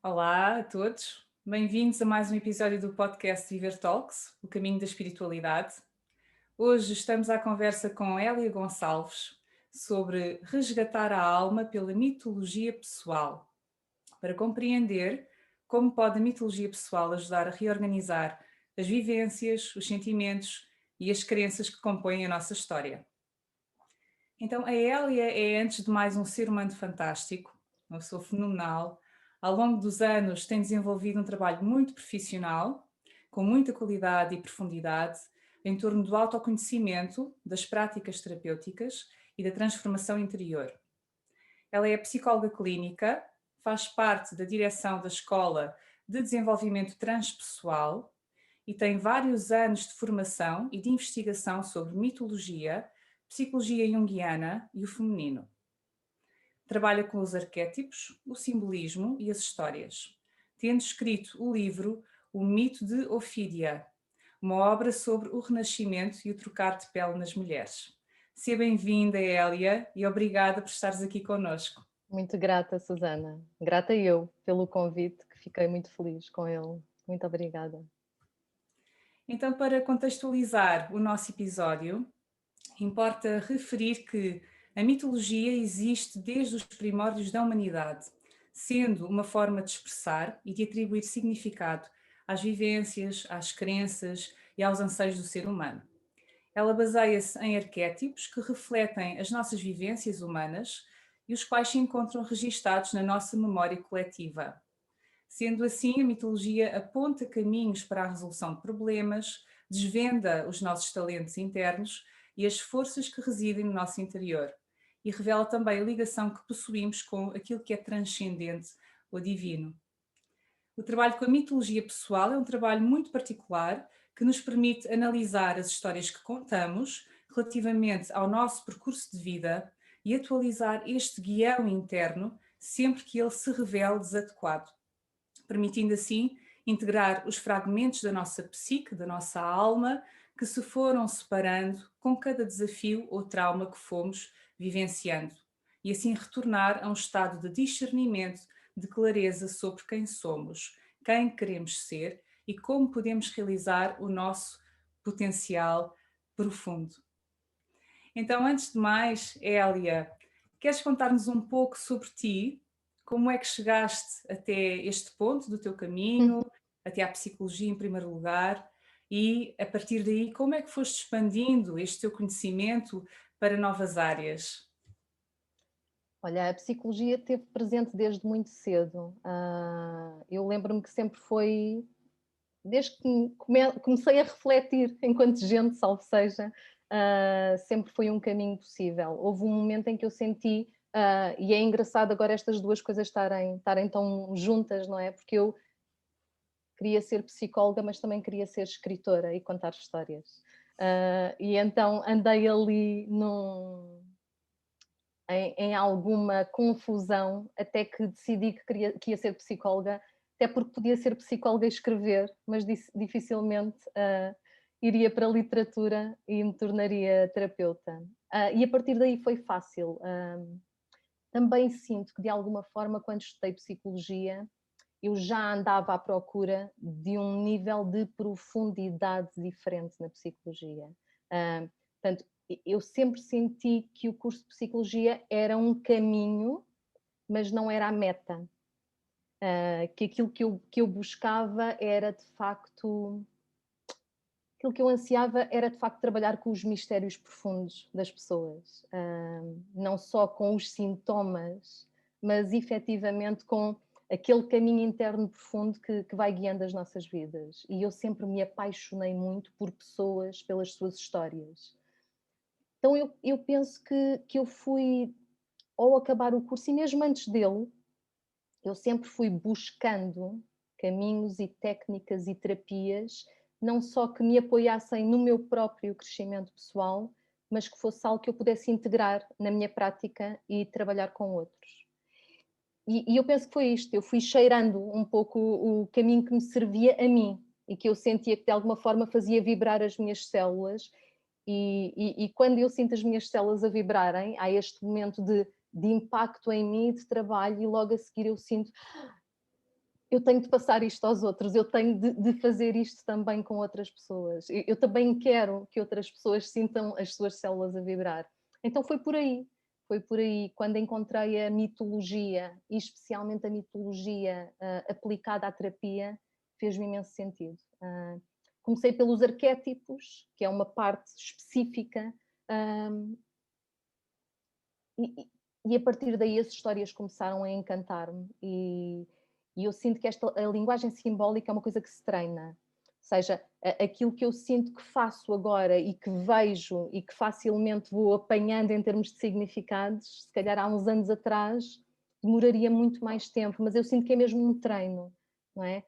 Olá a todos, bem-vindos a mais um episódio do podcast Viver Talks, o caminho da espiritualidade. Hoje estamos à conversa com Hélia Gonçalves sobre resgatar a alma pela mitologia pessoal, para compreender como pode a mitologia pessoal ajudar a reorganizar as vivências, os sentimentos e as crenças que compõem a nossa história. Então, a Hélia é, antes de mais, um ser humano fantástico, uma pessoa fenomenal. Ao longo dos anos, tem desenvolvido um trabalho muito profissional, com muita qualidade e profundidade, em torno do autoconhecimento, das práticas terapêuticas e da transformação interior. Ela é psicóloga clínica, faz parte da direção da Escola de Desenvolvimento Transpessoal e tem vários anos de formação e de investigação sobre mitologia, psicologia junguiana e o feminino. Trabalha com os arquétipos, o simbolismo e as histórias, tendo escrito o livro O Mito de Ofídia, uma obra sobre o renascimento e o trocar de pele nas mulheres. Seja bem-vinda, Hélia, e obrigada por estares aqui connosco. Muito grata, Susana. Grata eu pelo convite, que fiquei muito feliz com ele. Muito obrigada. Então, para contextualizar o nosso episódio, importa referir que a mitologia existe desde os primórdios da humanidade, sendo uma forma de expressar e de atribuir significado às vivências, às crenças e aos anseios do ser humano. Ela baseia-se em arquétipos que refletem as nossas vivências humanas e os quais se encontram registados na nossa memória coletiva. Sendo assim, a mitologia aponta caminhos para a resolução de problemas, desvenda os nossos talentos internos e as forças que residem no nosso interior, e revela também a ligação que possuímos com aquilo que é transcendente ou divino. O trabalho com a mitologia pessoal é um trabalho muito particular que nos permite analisar as histórias que contamos relativamente ao nosso percurso de vida e atualizar este guião interno sempre que ele se revele desadequado, permitindo assim integrar os fragmentos da nossa psique, da nossa alma, que se foram separando com cada desafio ou trauma que fomos vivenciando, e assim retornar a um estado de discernimento, de clareza sobre quem somos, quem queremos ser e como podemos realizar o nosso potencial profundo. Então, antes de mais, Hélia, queres contar-nos um pouco sobre ti? Como é que chegaste até este ponto do teu caminho, até à psicologia em primeiro lugar, e a partir daí, como é que foste expandindo este teu conhecimento para novas áreas? Olha, a psicologia esteve presente desde muito cedo. Eu lembro-me que sempre foi, desde que comecei a refletir enquanto gente, salvo seja, sempre foi um caminho possível. Houve um momento em que eu senti, e é engraçado agora estas duas coisas estarem tão juntas, não é? Porque eu queria ser psicóloga, mas também queria ser escritora e contar histórias. E então andei ali em alguma confusão até que decidi que ia ser psicóloga, até porque podia ser psicóloga e escrever, mas dificilmente iria para a literatura e me tornaria terapeuta. E a partir daí foi fácil. Também sinto que, de alguma forma, quando estudei psicologia, eu já andava à procura de um nível de profundidade diferente na psicologia. Portanto, eu sempre senti que o curso de psicologia era um caminho, mas não era a meta. Que aquilo que eu buscava era de facto. Aquilo que eu ansiava era de facto trabalhar com os mistérios profundos das pessoas, não só com os sintomas, mas efetivamente com aquele caminho interno profundo que vai guiando as nossas vidas. E eu sempre me apaixonei muito por pessoas, pelas suas histórias. Então eu penso que eu fui, ao acabar o curso, e mesmo antes dele, eu sempre fui buscando caminhos e técnicas e terapias, não só que me apoiassem no meu próprio crescimento pessoal, mas que fosse algo que eu pudesse integrar na minha prática e trabalhar com outros. E eu penso que foi isto, eu fui cheirando um pouco o caminho que me servia a mim e que eu sentia que de alguma forma fazia vibrar as minhas células e quando eu sinto as minhas células a vibrarem, há este momento de impacto em mim, de trabalho, e logo a seguir eu sinto eu tenho de passar isto aos outros, eu tenho de fazer isto também com outras pessoas. Eu também quero que outras pessoas sintam as suas células a vibrar. Então foi por aí, quando encontrei a mitologia, e especialmente a mitologia aplicada à terapia, fez-me imenso sentido. Comecei pelos arquétipos, que é uma parte específica, e a partir daí as histórias começaram a encantar-me e eu sinto que a linguagem simbólica é uma coisa que se treina. Ou seja, aquilo que eu sinto que faço agora e que vejo e que facilmente vou apanhando em termos de significados, se calhar há uns anos atrás demoraria muito mais tempo, mas eu sinto que é mesmo um treino, não é?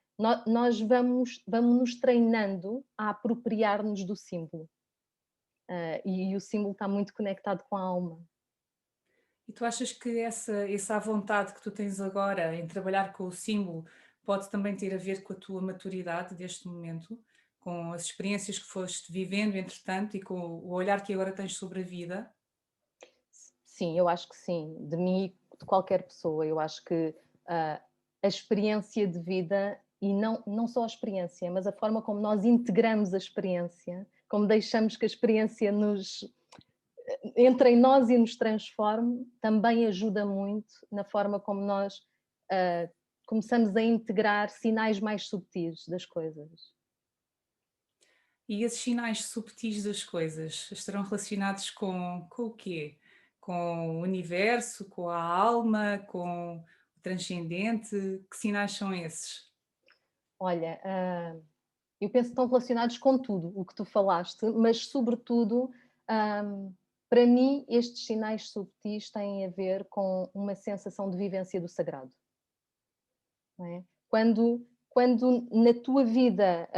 Nós vamos nos treinando a apropriar-nos do símbolo. E o símbolo está muito conectado com a alma. E tu achas que essa vontade que tu tens agora em trabalhar com o símbolo pode também ter a ver com a tua maturidade deste momento, com as experiências que foste vivendo entretanto e com o olhar que agora tens sobre a vida? Sim, eu acho que sim, de mim e de qualquer pessoa. Eu acho que a experiência de vida, e não só a experiência, mas a forma como nós integramos a experiência, como deixamos que a experiência entre em nós e nos transforme, também ajuda muito na forma como nós começamos a integrar sinais mais subtis das coisas. E esses sinais subtis das coisas estarão relacionados com o quê? Com o universo, com a alma, com o transcendente? Que sinais são esses? Olha, eu penso que estão relacionados com tudo o que tu falaste, mas sobretudo, para mim, estes sinais subtis têm a ver com uma sensação de vivência do sagrado. Não é? Quando na tua vida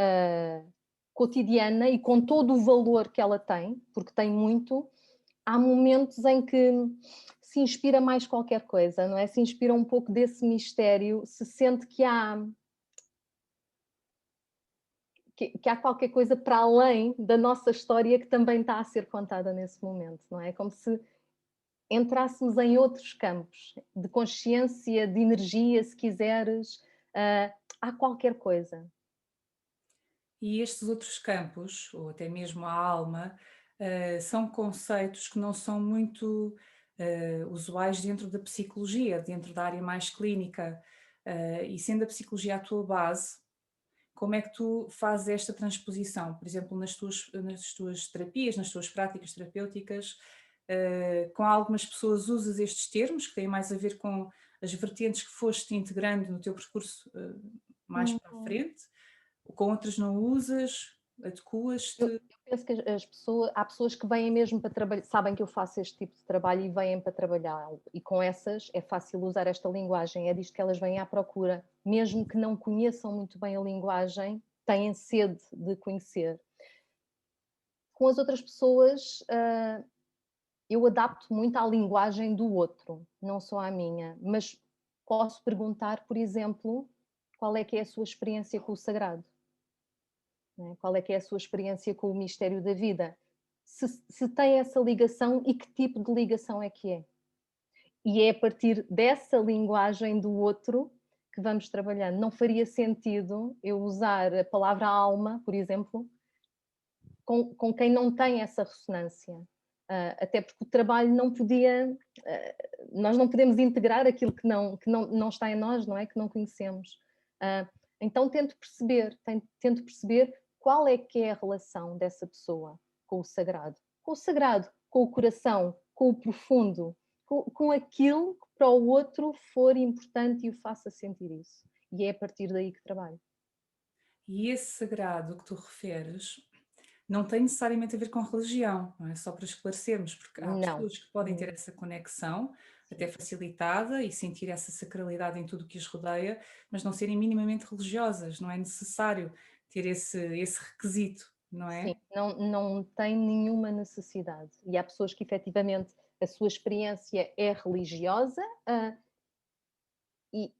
cotidiana e com todo o valor que ela tem, porque tem muito, há momentos em que se inspira mais qualquer coisa, não é? Se inspira um pouco desse mistério, se sente que há qualquer coisa para além da nossa história que também está a ser contada nesse momento, não é? Como se entrássemos em outros campos de consciência, de energia, se quiseres, há qualquer coisa. E estes outros campos, ou até mesmo a alma, são conceitos que não são muito usuais dentro da psicologia, dentro da área mais clínica. E sendo a psicologia a tua base, como é que tu fazes esta transposição? Por exemplo, nas tuas terapias, nas tuas práticas terapêuticas, com algumas pessoas usas estes termos que têm mais a ver com as vertentes que foste integrando no teu percurso mais para a Uhum. frente, com outras não usas, Eu adequas-te. penso que há pessoas que vêm mesmo para trabalhar, sabem que eu faço este tipo de trabalho e vêm para trabalhar. E com essas é fácil usar esta linguagem, é disto que elas vêm à procura. Mesmo que não conheçam muito bem a linguagem, têm sede de conhecer. Com as outras pessoas, eu adapto muito à linguagem do outro, não só à minha, mas posso perguntar, por exemplo, qual é que é a sua experiência com o sagrado? Não é? Qual é que é a sua experiência com o mistério da vida? Se tem essa ligação e que tipo de ligação é que é? E é a partir dessa linguagem do outro que vamos trabalhando. Não faria sentido eu usar a palavra alma, por exemplo, com quem não tem essa ressonância. Até porque o trabalho não podia, nós não podemos integrar aquilo que não está em nós, não é? Que não conhecemos. Então tento perceber qual é que é a relação dessa pessoa com o sagrado, com o coração, com o profundo, com aquilo que para o outro for importante e o faça sentir isso. E é a partir daí que trabalho. E esse sagrado que tu referes não tem necessariamente a ver com religião, não é? Só para esclarecermos, porque há Não. pessoas que podem ter essa conexão, até Sim. facilitada, e sentir essa sacralidade em tudo o que os rodeia, mas não serem minimamente religiosas, não é necessário ter esse requisito, não Sim, é? não tem nenhuma necessidade. E há pessoas que efetivamente a sua experiência é religiosa, e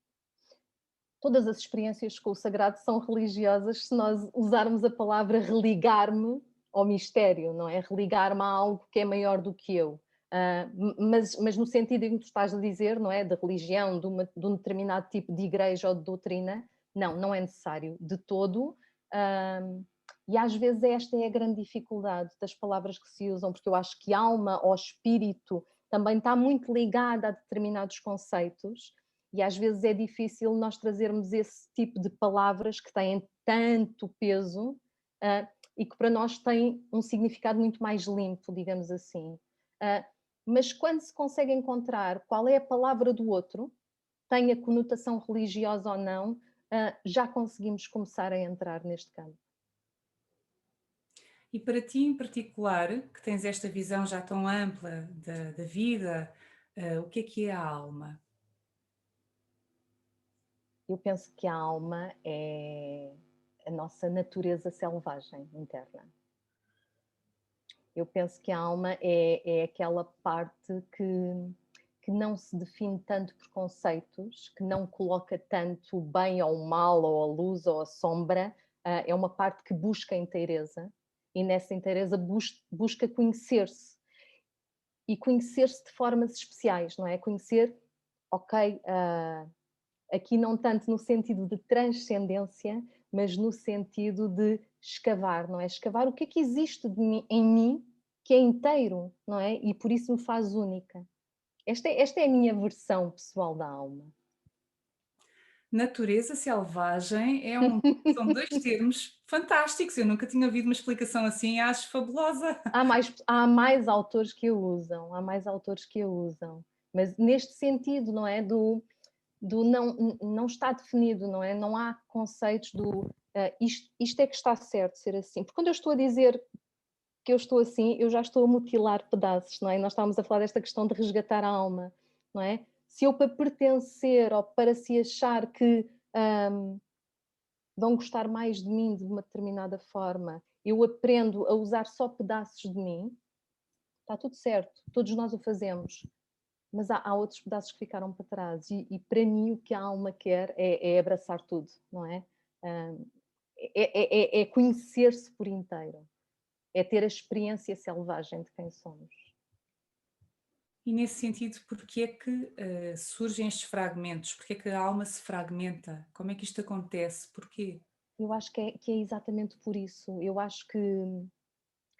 todas as experiências com o sagrado são religiosas se nós usarmos a palavra religar-me ao mistério, não é? Religar-me a algo que é maior do que eu. Mas no sentido em que tu estás a dizer, não é? De religião, de um determinado tipo de igreja ou de doutrina, Não, não é necessário de todo. E às vezes esta é a grande dificuldade das palavras que se usam, porque eu acho que alma ou espírito também está muito ligada a determinados conceitos e às vezes é difícil nós trazermos esse tipo de palavras que têm tanto peso e que para nós têm um significado muito mais limpo, digamos assim. Mas quando se consegue encontrar qual é a palavra do outro, tenha conotação religiosa ou não, já conseguimos começar a entrar neste campo. E para ti em particular, que tens esta visão já tão ampla da vida, o que é a alma? Eu penso que a alma é a nossa natureza selvagem interna. Eu penso que a alma é aquela parte que não se define tanto por conceitos, que não coloca tanto o bem ou o mal, ou a luz ou a sombra, é uma parte que busca a inteireza, e nessa inteireza busca conhecer-se, e conhecer-se de formas especiais, não é? Conhecer, ok, aqui não tanto no sentido de transcendência, mas no sentido de escavar, não é? Escavar o que existe em mim que é inteiro, não é? E por isso me faz única. Esta é a minha versão pessoal da alma. Natureza selvagem são dois termos fantásticos. Eu nunca tinha ouvido uma explicação assim, acho fabulosa. Há mais autores que a usam, mas neste sentido, não é? Do não está definido, não é? Não há conceitos do isto é que está certo ser assim. Porque quando eu estou a dizer que eu estou assim, eu já estou a mutilar pedaços, não é? Nós estávamos a falar desta questão de resgatar a alma, não é? Se eu para pertencer ou para se achar que vão gostar mais de mim de uma determinada forma, eu aprendo a usar só pedaços de mim, está tudo certo, todos nós o fazemos, mas há outros pedaços que ficaram para trás e para mim o que a alma quer é abraçar tudo, não é? É conhecer-se por inteiro, é ter a experiência selvagem de quem somos. E nesse sentido, porque é que surgem estes fragmentos? Porque é que a alma se fragmenta? Como é que isto acontece? Porquê? Eu acho que é exatamente por isso. Eu acho que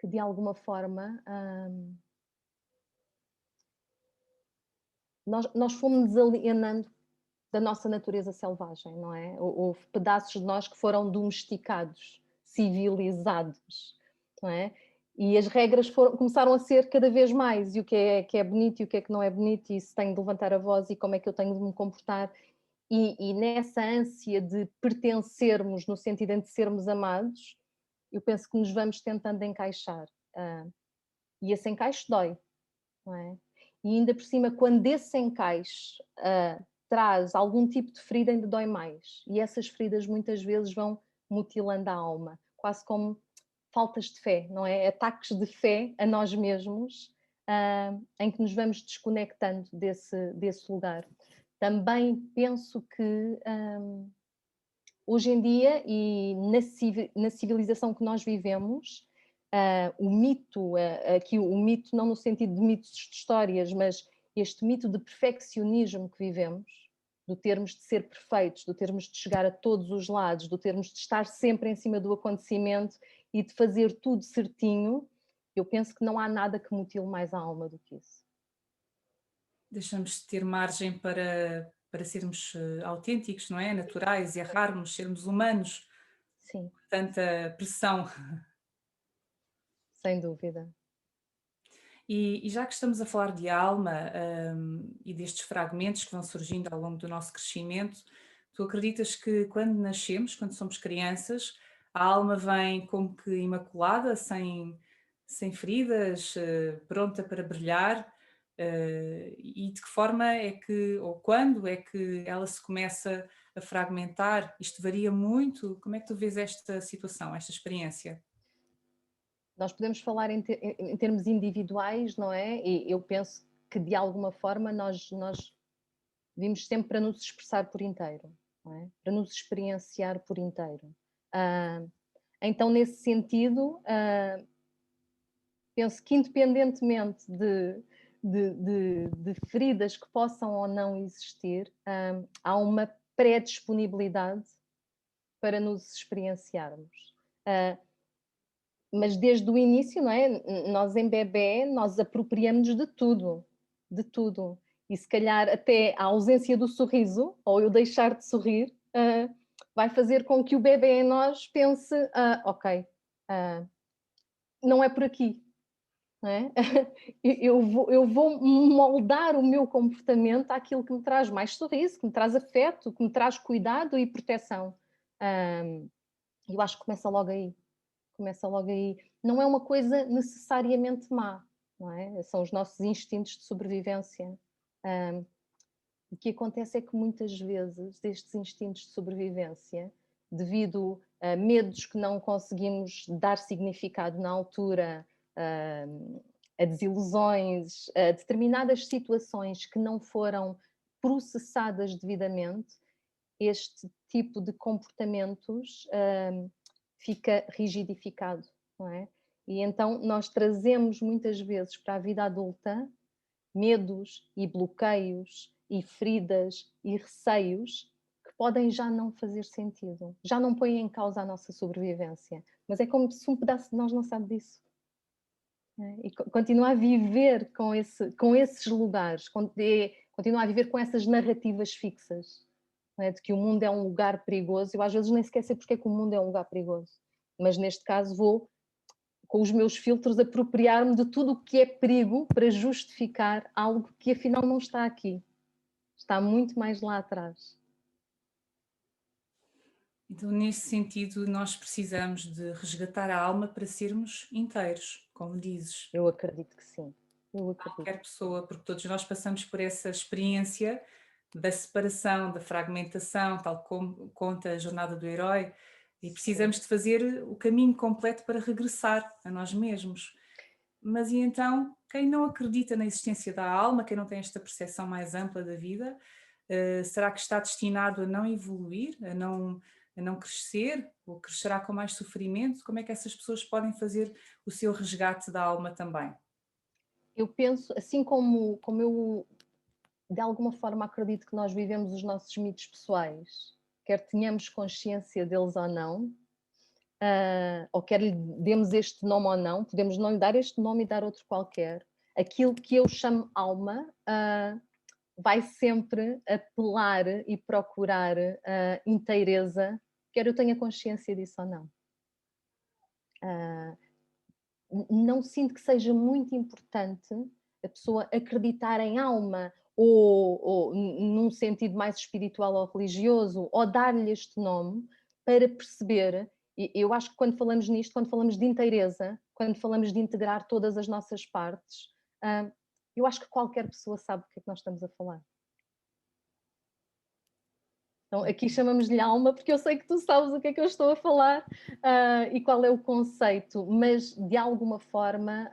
de alguma forma nós fomos alienando da nossa natureza selvagem, não é? Houve pedaços de nós que foram domesticados, civilizados, não é? E as regras começaram a ser cada vez mais, e o que é bonito e o que não é bonito, e se tenho de levantar a voz e como é que eu tenho de me comportar. E nessa ânsia de pertencermos, no sentido de sermos amados, eu penso que nos vamos tentando encaixar. E esse encaixe dói, não é? E ainda por cima, quando esse encaixe traz algum tipo de ferida, ainda dói mais. E essas feridas muitas vezes vão mutilando a alma, quase como faltas de fé, não é? Ataques de fé a nós mesmos, em que nos vamos desconectando desse lugar. Também penso que hoje em dia e na civilização que nós vivemos, o mito, aqui o mito não no sentido de mitos de histórias, mas este mito de perfeccionismo que vivemos, do termos de ser perfeitos, do termos de chegar a todos os lados, do termos de estar sempre em cima do acontecimento e de fazer tudo certinho, eu penso que não há nada que mutile mais a alma do que isso. Deixamos de ter margem para sermos autênticos, não é? Naturais, errarmos, sermos humanos, Sim, tanta pressão. sem dúvida. E já que estamos a falar de alma, e destes fragmentos que vão surgindo ao longo do nosso crescimento, tu acreditas que quando nascemos, quando somos crianças, a alma vem como que imaculada, sem feridas, pronta para brilhar? E de que forma é que, ou quando é que ela se começa a fragmentar? Isto varia muito? Como é que tu vês esta situação, esta experiência? Nós podemos falar em termos individuais, não é? E eu penso que de alguma forma nós vimos sempre para nos expressar por inteiro, não é? Para nos experienciar por inteiro. Ah, então, nesse sentido, penso que independentemente de feridas que possam ou não existir, há uma predisponibilidade para nos experienciarmos. Mas desde o início, não é? Nós em bebé, nós apropriamos de tudo. E se calhar até a ausência do sorriso, ou eu deixar de sorrir, vai fazer com que o bebé em nós pense, ok, não é por aqui, não é? Eu vou moldar o meu comportamento àquilo que me traz mais sorriso, que me traz afeto, que me traz cuidado e proteção. Eu acho que começa logo aí. Começa logo aí. Não é uma coisa necessariamente má, não é? São os nossos instintos de sobrevivência. O que acontece é que muitas vezes estes instintos de sobrevivência, devido a medos que não conseguimos dar significado na altura, a desilusões, a determinadas situações que não foram processadas devidamente, este tipo de comportamentos fica rigidificado, não é? E então nós trazemos muitas vezes para a vida adulta medos e bloqueios e feridas e receios que podem já não fazer sentido, já não põem em causa a nossa sobrevivência, mas é como se um pedaço de nós não sabe disso. E continua a viver com esses lugares, continua a viver com essas narrativas fixas, não é? De que o mundo é um lugar perigoso. Eu às vezes nem sequer sei porque é que o mundo é um lugar perigoso, mas neste caso vou, com os meus filtros, apropriar-me de tudo o que é perigo para justificar algo que afinal não está aqui, está muito mais lá atrás. Então, nesse sentido, nós precisamos de resgatar a alma para sermos inteiros, como dizes. Eu acredito que sim. Eu acredito. Qualquer pessoa, porque todos nós passamos por essa experiência da separação, da fragmentação, tal como conta a jornada do herói, e precisamos de fazer o caminho completo para regressar a nós mesmos. Mas e então, quem não acredita na existência da alma, quem não tem esta percepção mais ampla da vida, será que está destinado a não evoluir, a não crescer, ou crescerá com mais sofrimento? Como é que essas pessoas podem fazer o seu resgate da alma também? Eu penso, assim como eu de alguma forma acredito que nós vivemos os nossos mitos pessoais, quer tenhamos consciência deles ou não, ou quer lhe demos este nome ou não, podemos não lhe dar este nome e dar outro qualquer. Aquilo que eu chamo alma vai sempre apelar e procurar inteireza, quer eu tenha consciência disso ou não. Não sinto que seja muito importante a pessoa acreditar em alma ou num sentido mais espiritual ou religioso, ou dar-lhe este nome para perceber. E eu acho que quando falamos nisto, quando falamos de inteireza, quando falamos de integrar todas as nossas partes, eu acho que qualquer pessoa sabe do que é que nós estamos a falar. Então, aqui chamamos-lhe alma, porque eu sei que tu sabes o que é que eu estou a falar e qual é o conceito, mas de alguma forma,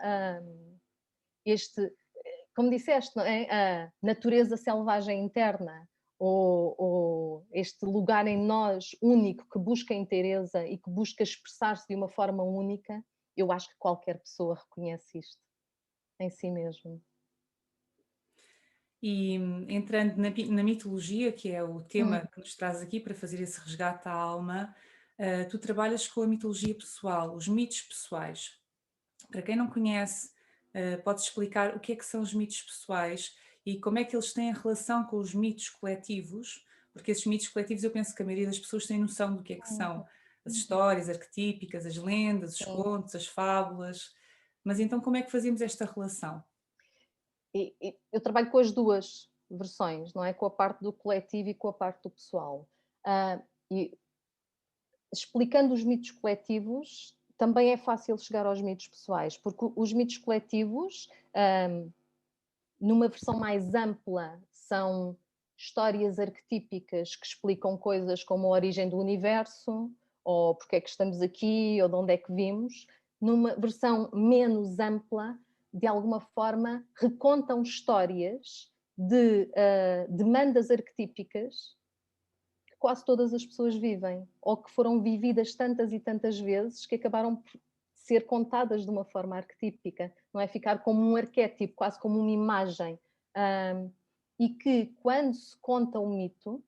como disseste, não é? A natureza selvagem interna, ou este lugar em nós único que busca inteireza e que busca expressar-se de uma forma única, eu acho que qualquer pessoa reconhece isto em si mesmo. E entrando na mitologia, que é o tema Hum. que nos traz aqui para fazer esse resgate à alma, tu trabalhas com a mitologia pessoal, os mitos pessoais. Para quem não conhece, podes explicar o que é que são os mitos pessoais e como é que eles têm relação com os mitos coletivos? Porque esses mitos coletivos eu penso que a maioria das pessoas tem noção do que é que são as Uhum. histórias arquetípicas, as lendas, os Sim. contos, as fábulas. Mas então como é que fazemos esta relação? E eu trabalho com as duas versões, não é? Com a parte do coletivo e com a parte do pessoal. E explicando os mitos coletivos, também é fácil chegar aos mitos pessoais, porque os mitos coletivos, numa versão mais ampla, são histórias arquetípicas que explicam coisas como a origem do universo, ou porque é que estamos aqui, ou de onde é que vimos. Numa versão menos ampla, de alguma forma, recontam histórias de demandas arquetípicas que quase todas as pessoas vivem, ou que foram vividas tantas e tantas vezes que acabaram por ser contadas de uma forma arquetípica, não é? Ficar como um arquétipo, quase como uma imagem. E que, quando se conta um mito,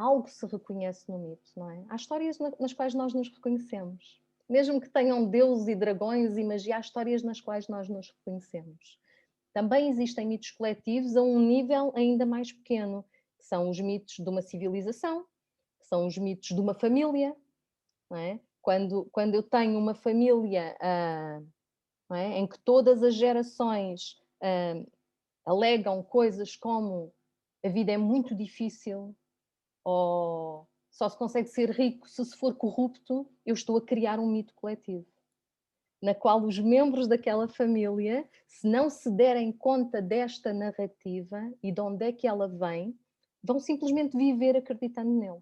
algo se reconhece no mito, não é? Há histórias nas quais nós nos reconhecemos. Mesmo que tenham deuses e dragões e magia, há histórias nas quais nós nos reconhecemos. Também existem mitos coletivos a um nível ainda mais pequeno, que são os mitos de uma civilização, que são os mitos de uma família, não é? Quando eu tenho uma família não é? Em que todas as gerações alegam coisas como a vida é muito difícil, ou só se consegue ser rico se for corrupto, eu estou a criar um mito coletivo, na qual os membros daquela família, se não se derem conta desta narrativa e de onde é que ela vem, vão simplesmente viver acreditando nele.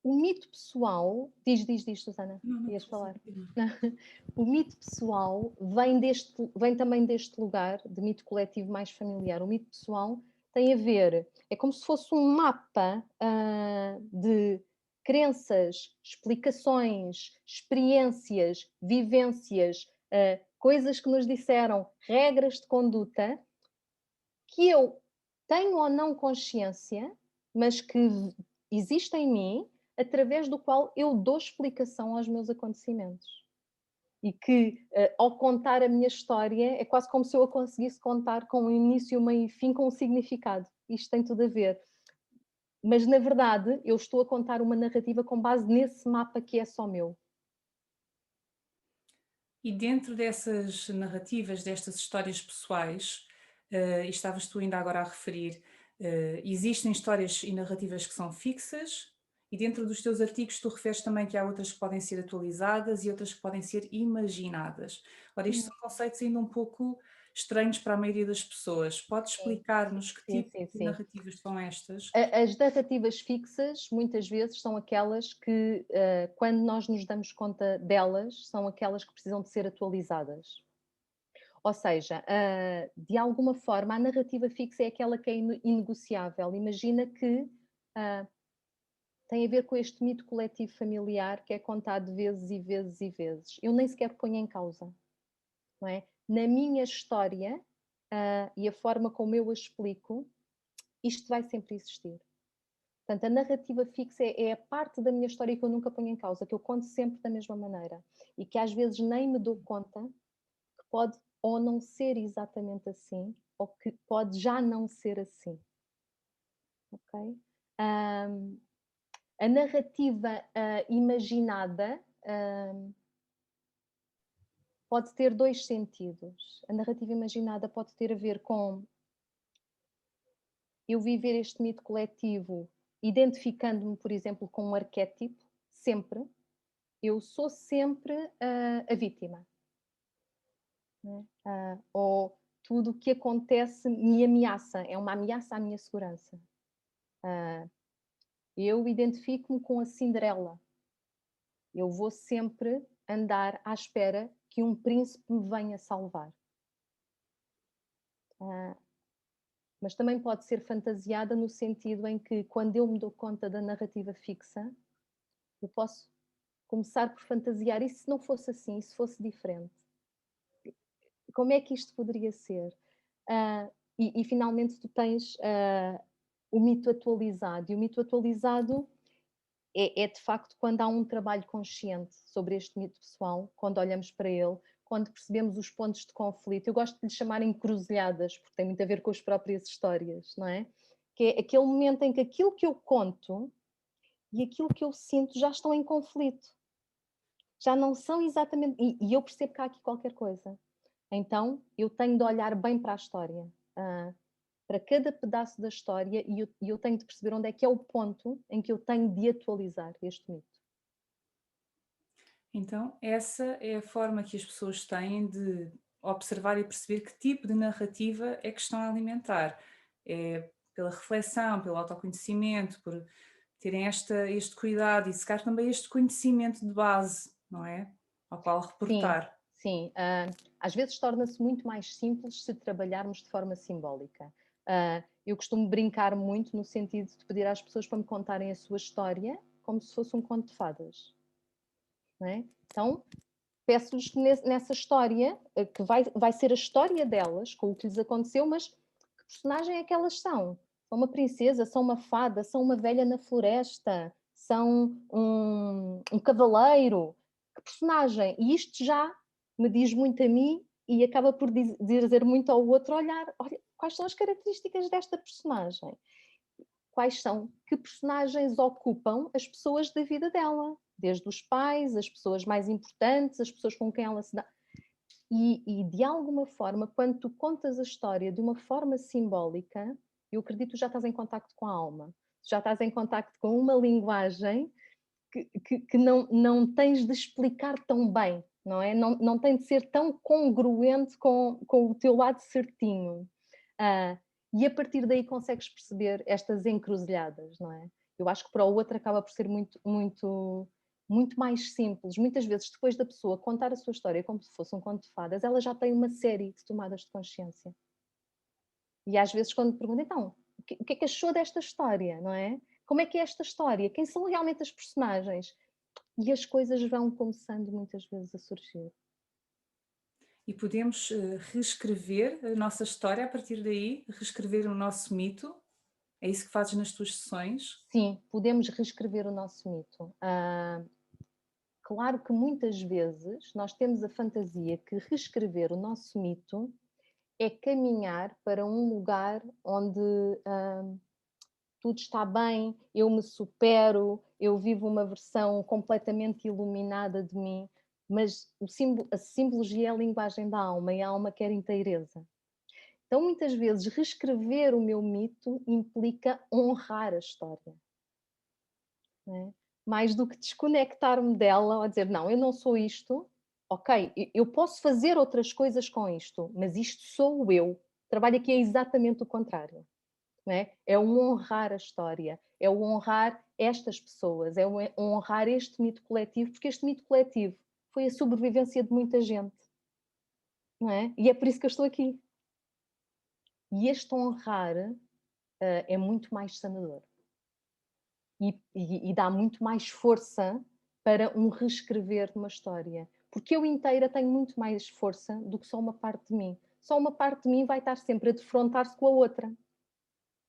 O mito pessoal, diz, Susana, Não ias estou a falar. saber. O mito pessoal vem também deste lugar de mito coletivo mais familiar. O mito pessoal tem a ver, é como se fosse um mapa de crenças, explicações, experiências, vivências, coisas que nos disseram, regras de conduta, que eu tenho ou não consciência, mas que existem em mim, através do qual eu dou explicação aos meus acontecimentos. E que, ao contar a minha história, é quase como se eu a conseguisse contar com um início, meio e fim, com um significado. Isto tem tudo a ver. Mas, na verdade, eu estou a contar uma narrativa com base nesse mapa que é só meu. E dentro dessas narrativas, destas histórias pessoais, e estavas tu ainda agora a referir, existem histórias e narrativas que são fixas, e dentro dos teus artigos tu referes também que há outras que podem ser atualizadas e outras que podem ser imaginadas. Ora, isto são conceitos ainda um pouco estranhos para a maioria das pessoas. Podes Sim, explicar-nos que sim, tipo sim, de sim. narrativas são estas? As narrativas fixas, muitas vezes, são aquelas que, quando nós nos damos conta delas, são aquelas que precisam de ser atualizadas. Ou seja, de alguma forma, a narrativa fixa é aquela que é inegociável. Imagina que tem a ver com este mito coletivo familiar que é contado vezes e vezes e vezes. Eu nem sequer ponho em causa, não é? Na minha história, e a forma como eu a explico, isto vai sempre existir. Portanto, a narrativa fixa é a parte da minha história que eu nunca ponho em causa, que eu conto sempre da mesma maneira e que às vezes nem me dou conta que pode ou não ser exatamente assim, ou que pode já não ser assim. Ok? A narrativa imaginada pode ter dois sentidos. A narrativa imaginada pode ter a ver com eu viver este mito coletivo identificando-me, por exemplo, com um arquétipo, sempre. Eu sou sempre a vítima. Né? Ou tudo o que acontece me ameaça, é uma ameaça à minha segurança. Eu identifico-me com a Cinderela. Eu vou sempre andar à espera que um príncipe me venha salvar. Mas também pode ser fantasiada no sentido em que, quando eu me dou conta da narrativa fixa, eu posso começar por fantasiar, e se não fosse assim, e se fosse diferente? Como é que isto poderia ser? E finalmente tu tens o mito atualizado, e o mito atualizado é de facto quando há um trabalho consciente sobre este mito pessoal, quando olhamos para ele, quando percebemos os pontos de conflito. Eu gosto de lhe chamar encruzilhadas, porque tem muito a ver com as próprias histórias, não é? Que é aquele momento em que aquilo que eu conto e aquilo que eu sinto já estão em conflito. Já não são exatamente. E eu percebo que há aqui qualquer coisa. Então eu tenho de olhar bem para a história. Para cada pedaço da história, e eu tenho de perceber onde é que é o ponto em que eu tenho de atualizar este mito. Então, essa é a forma que as pessoas têm de observar e perceber que tipo de narrativa é que estão a alimentar. É pela reflexão, pelo autoconhecimento, por terem este cuidado e, se calhar, também este conhecimento de base, não é? Ao qual Sim, reportar. sim. Às vezes torna-se muito mais simples se trabalharmos de forma simbólica. Eu costumo brincar muito no sentido de pedir às pessoas para me contarem a sua história como se fosse um conto de fadas. Não é? Então, peço-lhes que nessa história, que vai ser a história delas, com o que lhes aconteceu, mas que personagem é que elas são? São uma princesa, são uma fada, são uma velha na floresta, são um cavaleiro. Que personagem? E isto já me diz muito a mim e acaba por dizer muito ao outro olhar, olha, quais são as características desta personagem? Quais são? Que personagens ocupam as pessoas da vida dela? Desde os pais, as pessoas mais importantes, as pessoas com quem ela se dá. E de alguma forma, quando tu contas a história de uma forma simbólica, eu acredito que já estás em contacto com a alma, já estás em contacto com uma linguagem que não tens de explicar tão bem, não é? Não tem de ser tão congruente com o teu lado certinho. Ah, e a partir daí consegues perceber estas encruzilhadas, não é? Eu acho que para o outro acaba por ser muito mais simples. Muitas vezes, depois da pessoa contar a sua história como se fosse um conto de fadas, ela já tem uma série de tomadas de consciência. E às vezes quando pergunta, então, o que é que achou desta história, não é? Como é que é esta história? Quem são realmente as personagens? E as coisas vão começando muitas vezes a surgir. E podemos reescrever a nossa história a partir daí, reescrever o nosso mito. É isso que fazes nas tuas sessões? Sim, podemos reescrever o nosso mito. Claro que muitas vezes nós temos a fantasia que reescrever o nosso mito é caminhar para um lugar onde tudo está bem, eu me supero, eu vivo uma versão completamente iluminada de mim, mas a simbologia é a linguagem da alma e a alma quer inteireza. Então, muitas vezes, reescrever o meu mito implica honrar a história, não é? Mais do que desconectar-me dela ou dizer, não, eu não sou isto, ok, eu posso fazer outras coisas com isto, mas isto sou eu. O trabalho aqui é exatamente o contrário. Não é? É o honrar a história, é o honrar estas pessoas, é o honrar este mito coletivo, porque este mito coletivo foi a sobrevivência de muita gente, não é? E é por isso que eu estou aqui. E este honrar é muito mais sanador e dá muito mais força para um reescrever de uma história, porque eu inteira tenho muito mais força do que só uma parte de mim. Só uma parte de mim vai estar sempre a defrontar-se com a outra.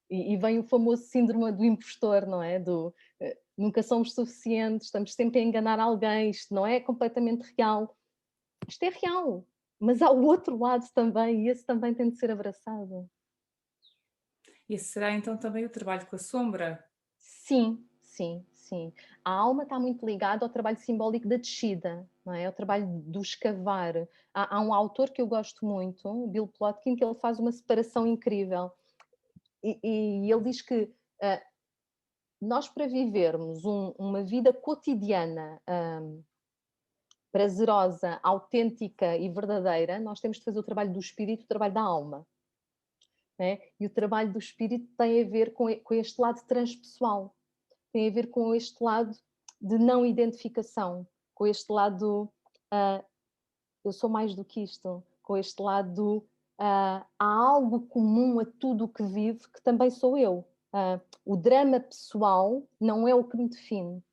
E vem o famoso síndrome do impostor, não é? Nunca somos suficientes, estamos sempre a enganar alguém, isto não é completamente real. Isto é real, mas há o outro lado também, e esse também tem de ser abraçado. Esse será então também o trabalho com a sombra? Sim, sim, sim. A alma está muito ligada ao trabalho simbólico da descida, não é? Ao trabalho do escavar. Há um autor que eu gosto muito, o Bill Plotkin, que ele faz uma separação incrível. E ele diz que nós, para vivermos uma vida cotidiana, prazerosa, autêntica e verdadeira, nós temos de fazer o trabalho do espírito, o trabalho da alma. Né? E o trabalho do espírito tem a ver com este lado transpessoal, tem a ver com este lado de não identificação, com este lado eu sou mais do que isto, com este lado há algo comum a tudo o que vive que também sou eu. O drama pessoal não é o que me define.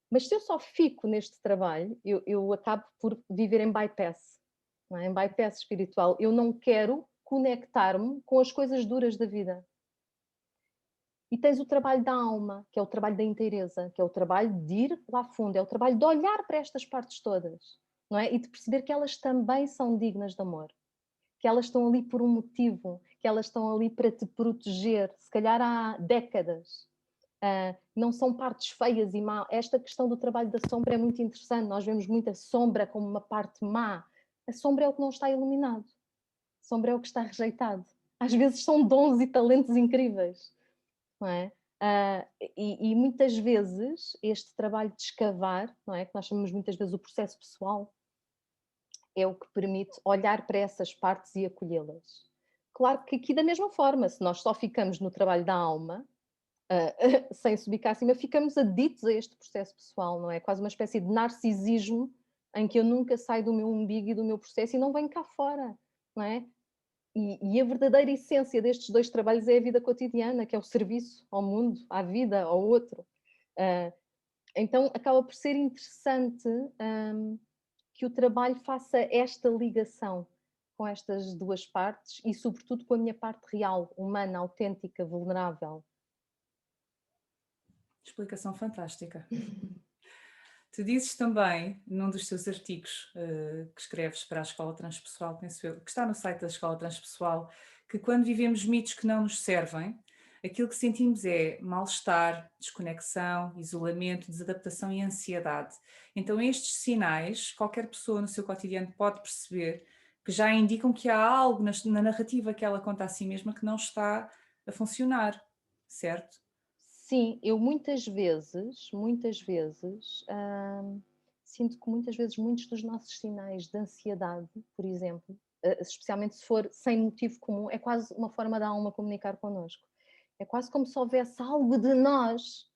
Mas se eu só fico neste trabalho, eu acabo por viver em bypass, não é? Em bypass espiritual. Eu não quero conectar-me com as coisas duras da vida. E tens o trabalho da alma, que é o trabalho da inteireza, que é o trabalho de ir lá fundo, é o trabalho de olhar para estas partes todas, não é? E de perceber que elas também são dignas de amor, que elas estão ali por um motivo, que elas estão ali para te proteger, se calhar há décadas. Não são partes feias e má. Esta questão do trabalho da sombra é muito interessante. Nós vemos muita sombra como uma parte má. A sombra é o que não está iluminado. A sombra é o que está rejeitado. Às vezes são dons e talentos incríveis, não é? E muitas vezes este trabalho de escavar, não é? Que nós chamamos muitas vezes o processo pessoal, é o que permite olhar para essas partes e acolhê-las. Claro que aqui da mesma forma, se nós só ficamos no trabalho da alma, sem subir cá acima, ficamos aditos a este processo pessoal, não é? Quase uma espécie de narcisismo em que eu nunca saio do meu umbigo e do meu processo e não venho cá fora, não é? E a verdadeira essência destes dois trabalhos é a vida cotidiana, que é o serviço ao mundo, à vida, ao outro. Então acaba por ser interessante que o trabalho faça esta ligação com estas duas partes e, sobretudo, com a minha parte real, humana, autêntica, vulnerável. Explicação fantástica. Tu dizes também, num dos teus artigos que escreves para a Escola Transpessoal, penso eu, que está no site da Escola Transpessoal, que quando vivemos mitos que não nos servem, aquilo que sentimos é mal-estar, desconexão, isolamento, desadaptação e ansiedade. Então estes sinais, qualquer pessoa no seu cotidiano pode perceber que já indicam que há algo na narrativa que ela conta a si mesma que não está a funcionar, certo? Sim, eu muitas vezes, sinto que muitas vezes muitos dos nossos sinais de ansiedade, por exemplo, especialmente se for sem motivo comum, é quase uma forma da alma comunicar connosco. É quase como se houvesse algo de nós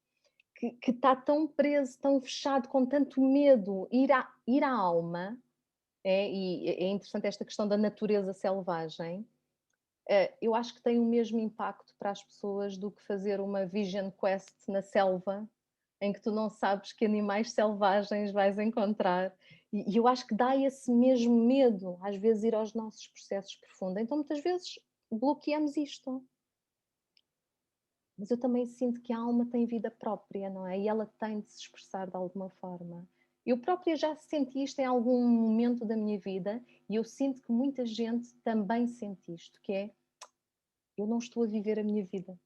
que está tão preso, tão fechado, com tanto medo. Ir à alma, e é interessante esta questão da natureza selvagem. Eu acho que tem o mesmo impacto para as pessoas do que fazer uma vision quest na selva, em que tu não sabes que animais selvagens vais encontrar. E eu acho que dá esse mesmo medo, às vezes, ir aos nossos processos profundos. Então, muitas vezes, bloqueamos isto. Mas eu também sinto que a alma tem vida própria, não é? E ela tem de se expressar de alguma forma. Eu própria já senti isto em algum momento da minha vida e eu sinto que muita gente também sente isto, que é, eu não estou a viver a minha vida.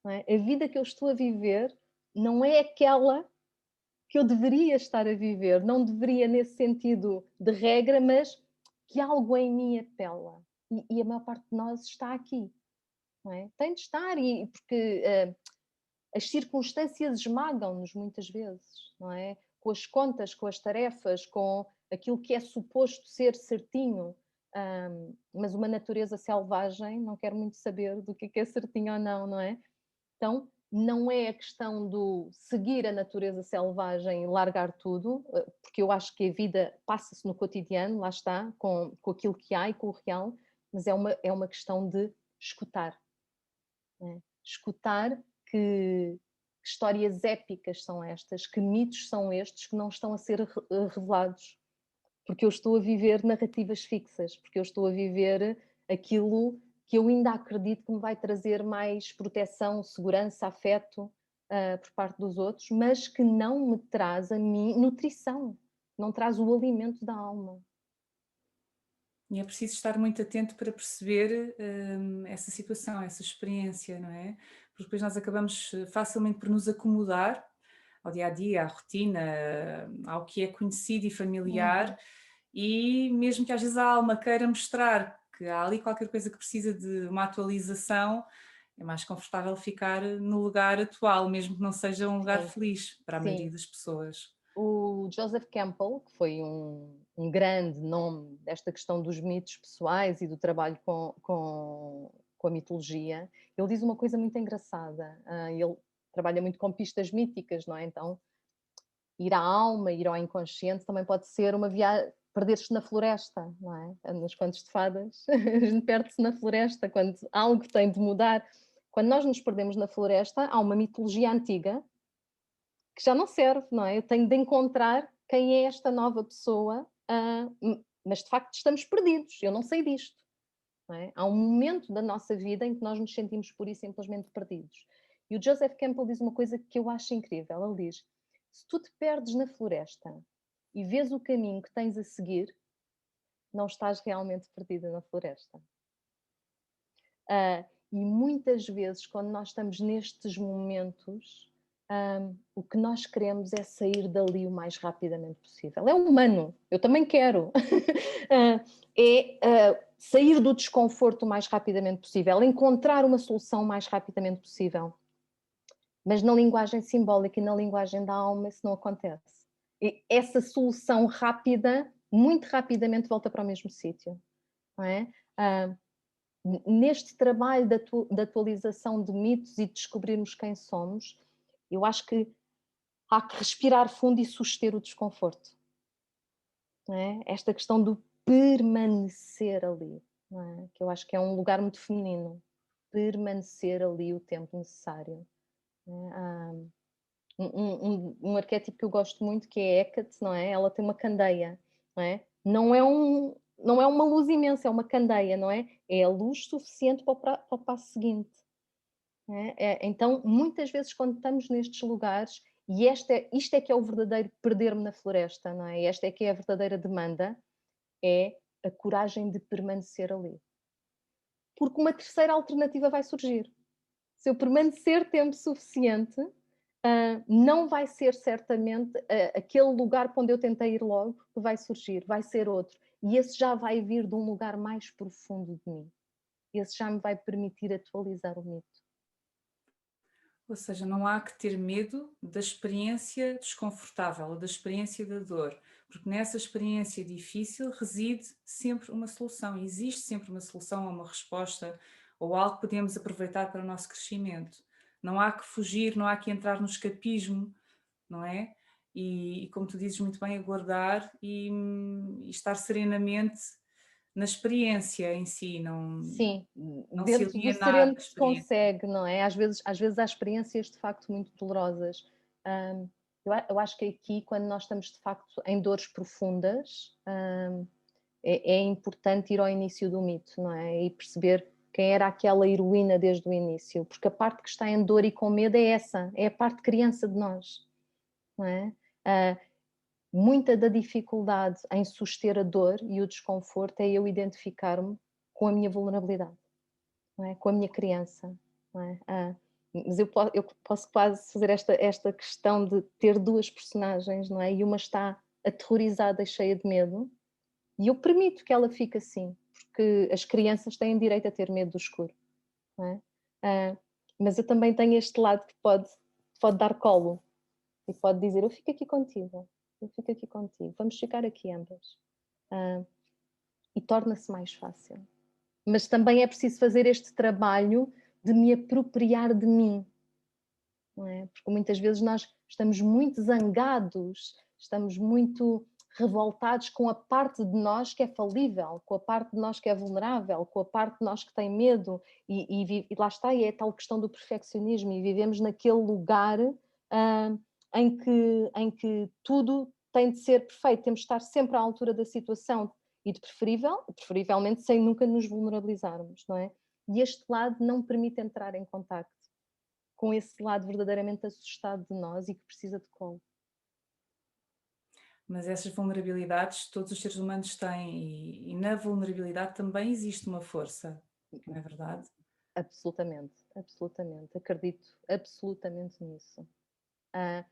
Não é? A vida que eu estou a viver não é aquela que eu deveria estar a viver. Não deveria nesse sentido de regra, mas que algo em mim apela. E a maior parte de nós está aqui. Não é? Tem de estar, porque as circunstâncias esmagam-nos muitas vezes, não é? Com as contas, com as tarefas, com aquilo que é suposto ser certinho. Mas uma natureza selvagem não quer muito saber do que é certinho ou não, não é? Então, não é a questão do seguir a natureza selvagem e largar tudo, porque eu acho que a vida passa-se no cotidiano, lá está, com aquilo que há e com o real, mas é uma questão de escutar. Não é? Escutar que histórias épicas são estas, que mitos são estes que não estão a ser revelados, porque eu estou a viver narrativas fixas, porque eu estou a viver aquilo que eu ainda acredito que me vai trazer mais proteção, segurança, afeto por parte dos outros, mas que não me traz a mim nutrição, não traz o alimento da alma. E é preciso estar muito atento para perceber essa situação, essa experiência, não é? Porque depois nós acabamos facilmente por nos acomodar ao dia a dia, à rotina, ao que é conhecido e familiar, Uhum. e mesmo que às vezes a alma queira mostrar que há ali qualquer coisa que precisa de uma atualização, é mais confortável ficar no lugar atual, mesmo que não seja um lugar Sim, feliz para a maioria sim. das pessoas. O Joseph Campbell, que foi um grande nome desta questão dos mitos pessoais e do trabalho com a mitologia, ele diz uma coisa muito engraçada. Ele trabalha muito com pistas míticas, não é? Então, ir à alma, ir ao inconsciente, também pode ser uma viagem, perder-se na floresta, não é? Nos contos de fadas, a gente perde-se na floresta quando algo tem de mudar. Quando nós nos perdemos na floresta, há uma mitologia antiga que já não serve, não é? Eu tenho de encontrar quem é esta nova pessoa, mas de facto estamos perdidos, eu não sei disto. Não é? Há um momento da nossa vida em que nós nos sentimos pura e simplesmente perdidos. E o Joseph Campbell diz uma coisa que eu acho incrível. Ele diz: se tu te perdes na floresta e vês o caminho que tens a seguir, não estás realmente perdida na floresta. E muitas vezes, quando nós estamos nestes momentos, o que nós queremos é sair dali o mais rapidamente possível. É humano, eu também quero. Sair do desconforto o mais rapidamente possível, encontrar uma solução o mais rapidamente possível. Mas na linguagem simbólica e na linguagem da alma isso não acontece. E essa solução rápida, muito rapidamente volta para o mesmo sítio. Não é? Neste trabalho de atualização de mitos e de descobrirmos quem somos, eu acho que há que respirar fundo e suster o desconforto. Não é? Esta questão do permanecer ali, não é? Que eu acho que é um lugar muito feminino. Permanecer ali o tempo necessário. Não é? Há um arquétipo que eu gosto muito que é a Hecate, não é? Ela tem uma candeia, não é? Não é não é uma luz imensa, é uma candeia, não é? É a luz suficiente para o passo seguinte. Então, muitas vezes, quando estamos nestes lugares, e isto é que é o verdadeiro perder-me na floresta, não é? Esta é que é a verdadeira demanda, é a coragem de permanecer ali. Porque uma terceira alternativa vai surgir. Se eu permanecer tempo suficiente, não vai ser certamente aquele lugar para onde eu tentei ir logo que vai surgir, vai ser outro. E esse já vai vir de um lugar mais profundo de mim. Esse já me vai permitir atualizar o mito. Ou seja, não há que ter medo da experiência desconfortável ou da experiência da dor, porque nessa experiência difícil reside sempre uma solução, existe sempre uma solução ou uma resposta ou algo que podemos aproveitar para o nosso crescimento. Não há que fugir, não há que entrar no escapismo, não é? E como tu dizes muito bem, aguardar e estar serenamente na experiência em si, Sim, não se dentro do alienar sereno da que se experiência. consegue, não é? Às vezes há experiências de facto muito dolorosas. Hum, eu acho que aqui, quando nós estamos de facto em dores profundas, é importante ir ao início do mito, não é? E perceber quem era aquela heroína desde o início, porque a parte que está em dor e com medo é essa, é a parte criança de nós, não é? Ah, Muita da dificuldade em suster a dor e o desconforto é eu identificar-me com a minha vulnerabilidade, não é? Com a minha criança, não é? Mas eu posso quase fazer esta questão de ter duas personagens, não é? E uma está aterrorizada e cheia de medo, e eu permito que ela fique assim, porque as crianças têm direito a ter medo do escuro, não é? Ah, mas eu também tenho este lado que pode dar colo e pode dizer: eu fico aqui contigo, eu fico aqui contigo, vamos ficar aqui ambas. Ah, e torna-se mais fácil. Mas também é preciso fazer este trabalho de me apropriar de mim, não é? Porque muitas vezes nós estamos muito zangados, estamos muito revoltados com a parte de nós que é falível, com a parte de nós que é vulnerável, com a parte de nós que tem medo, e lá está, e é a tal questão do perfeccionismo, e vivemos naquele lugar ah, em que tudo tem de ser perfeito, temos de estar sempre à altura da situação e preferivelmente sem nunca nos vulnerabilizarmos, não é? E este lado não permite entrar em contacto com esse lado verdadeiramente assustado de nós e que precisa de colo. Mas essas vulnerabilidades todos os seres humanos têm e na vulnerabilidade também existe uma força, não é verdade? Absolutamente, absolutamente. Acredito absolutamente nisso. Ah,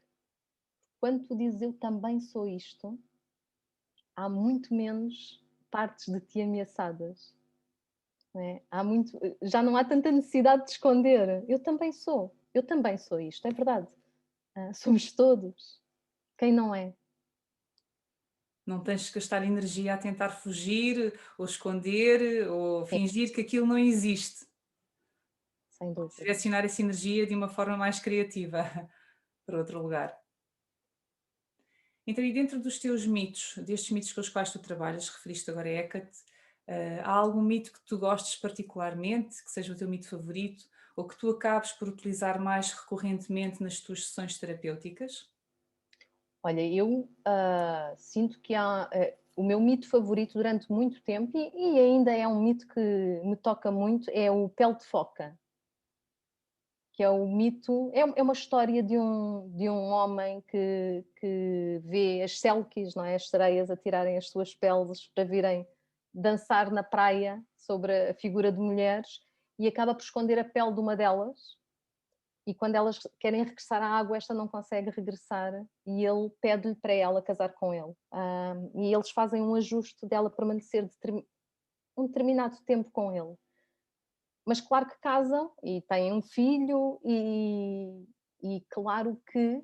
Quando tu dizes eu também sou isto, há muito menos partes de ti ameaçadas. Não é? Já não há tanta necessidade de esconder. Eu também sou isto, é verdade. Somos todos. Quem não é? Não tens que gastar energia a tentar fugir ou esconder ou Sim, fingir que aquilo não existe. sem dúvida. Direcionar essa energia de uma forma mais criativa para outro lugar. Então, e dentro dos teus mitos, destes mitos com os quais tu trabalhas, referiste agora a Hecate, há algum mito que tu gostes particularmente, que seja o teu mito favorito, ou que tu acabes por utilizar mais recorrentemente nas tuas sessões terapêuticas? Olha, eu sinto que o meu mito favorito durante muito tempo, e ainda é um mito que me toca muito, é o pele de foca, que é o mito, é uma história de um homem que vê as selkies, não é? As sereias a tirarem as suas peles para virem dançar na praia sobre a figura de mulheres, e acaba por esconder a pele de uma delas, e quando elas querem regressar à água, esta não consegue regressar e ele pede-lhe para ela casar com ele. E eles fazem um ajuste dela permanecer um determinado tempo com ele. Mas claro que casam e têm um filho, e claro que,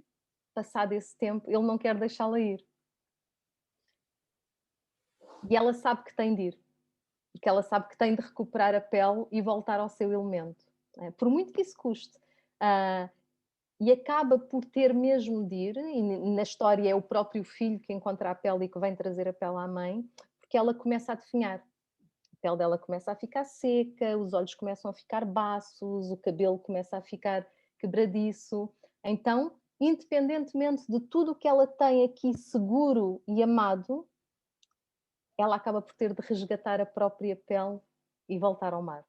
passado esse tempo, ele não quer deixá-la ir. E ela sabe que tem de ir, porque ela sabe que tem de recuperar a pele e voltar ao seu elemento, não é? Por muito que isso custe. Ah, E acaba por ter mesmo de ir, e na história é o próprio filho que encontra a pele e que vem trazer a pele à mãe, porque ela começa a definhar. A pele dela começa a ficar seca, os olhos começam a ficar baços, o cabelo começa a ficar quebradiço. Então, independentemente de tudo o que ela tem aqui seguro e amado, ela acaba por ter de resgatar a própria pele e voltar ao mar.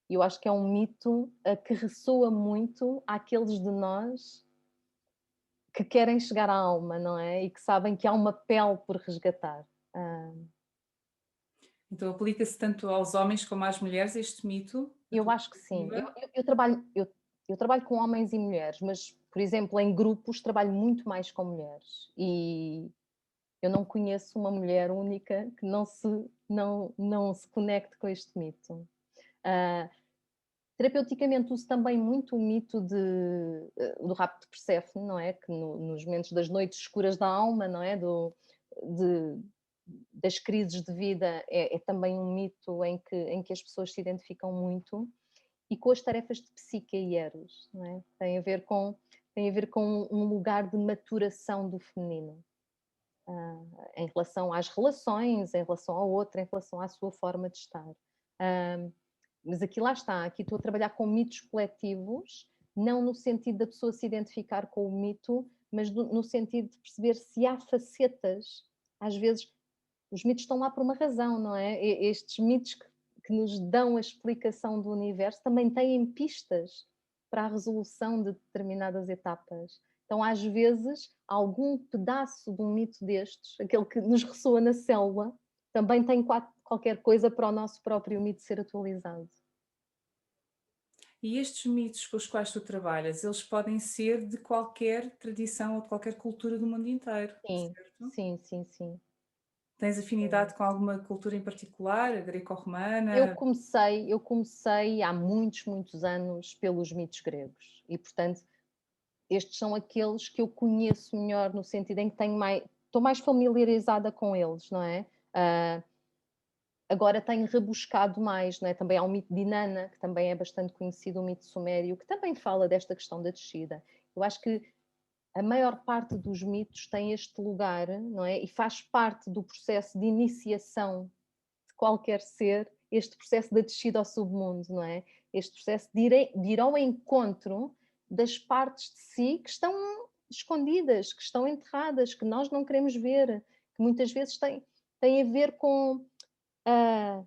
E eu acho que é um mito que ressoa muito àqueles de nós que querem chegar à alma, não é? E que sabem que há uma pele por resgatar. Ah, Então aplica-se tanto aos homens como às mulheres este mito, da eu tua acho que sim. Eu, perspectiva? eu- eu trabalho, eu, eu trabalho com homens e mulheres, mas, por exemplo, em grupos trabalho muito mais com mulheres. E eu não conheço uma mulher única que não se conecte com este mito. Ah, terapeuticamente uso também muito o mito do rapto de Perséfone, não é? Que nos momentos das noites escuras da alma, não é? De, das crises de vida é também um mito em que as pessoas se identificam muito, e com as tarefas de psique e eros, não é? Tem a ver com um lugar de maturação do feminino, em relação às relações, em relação ao outro, em relação à sua forma de estar. Ah, mas aqui lá está, aqui estou a trabalhar com mitos coletivos, não no sentido da pessoa se identificar com o mito, mas no sentido de perceber se há facetas. Às vezes os mitos estão lá por uma razão, não é? Estes mitos que nos dão a explicação do universo também têm pistas para a resolução de determinadas etapas. Então, às vezes, algum pedaço de um mito destes, aquele que nos ressoa na célula, também tem qualquer coisa para o nosso próprio mito ser atualizado. E estes mitos com os quais tu trabalhas, eles podem ser de qualquer tradição ou de qualquer cultura do mundo inteiro, Sim, certo? sim, sim, sim. Tens afinidade com alguma cultura em particular, a Eu greco-romana? comecei, eu comecei há muitos, muitos anos pelos mitos gregos e, portanto, estes são aqueles que eu conheço melhor no sentido em que estou mais familiarizada com eles, não é? Ah, agora tenho rebuscado mais, não é? Também há o mito de Inanna, que também é bastante conhecido, o mito sumério, que também fala desta questão da descida. Eu acho que a maior parte dos mitos tem este lugar, não é? E faz parte do processo de iniciação de qualquer ser, este processo da descida ao submundo, não é? Este processo de ir ao encontro das partes de si que estão escondidas, que estão enterradas, que nós não queremos ver, que muitas vezes tem a ver com ah,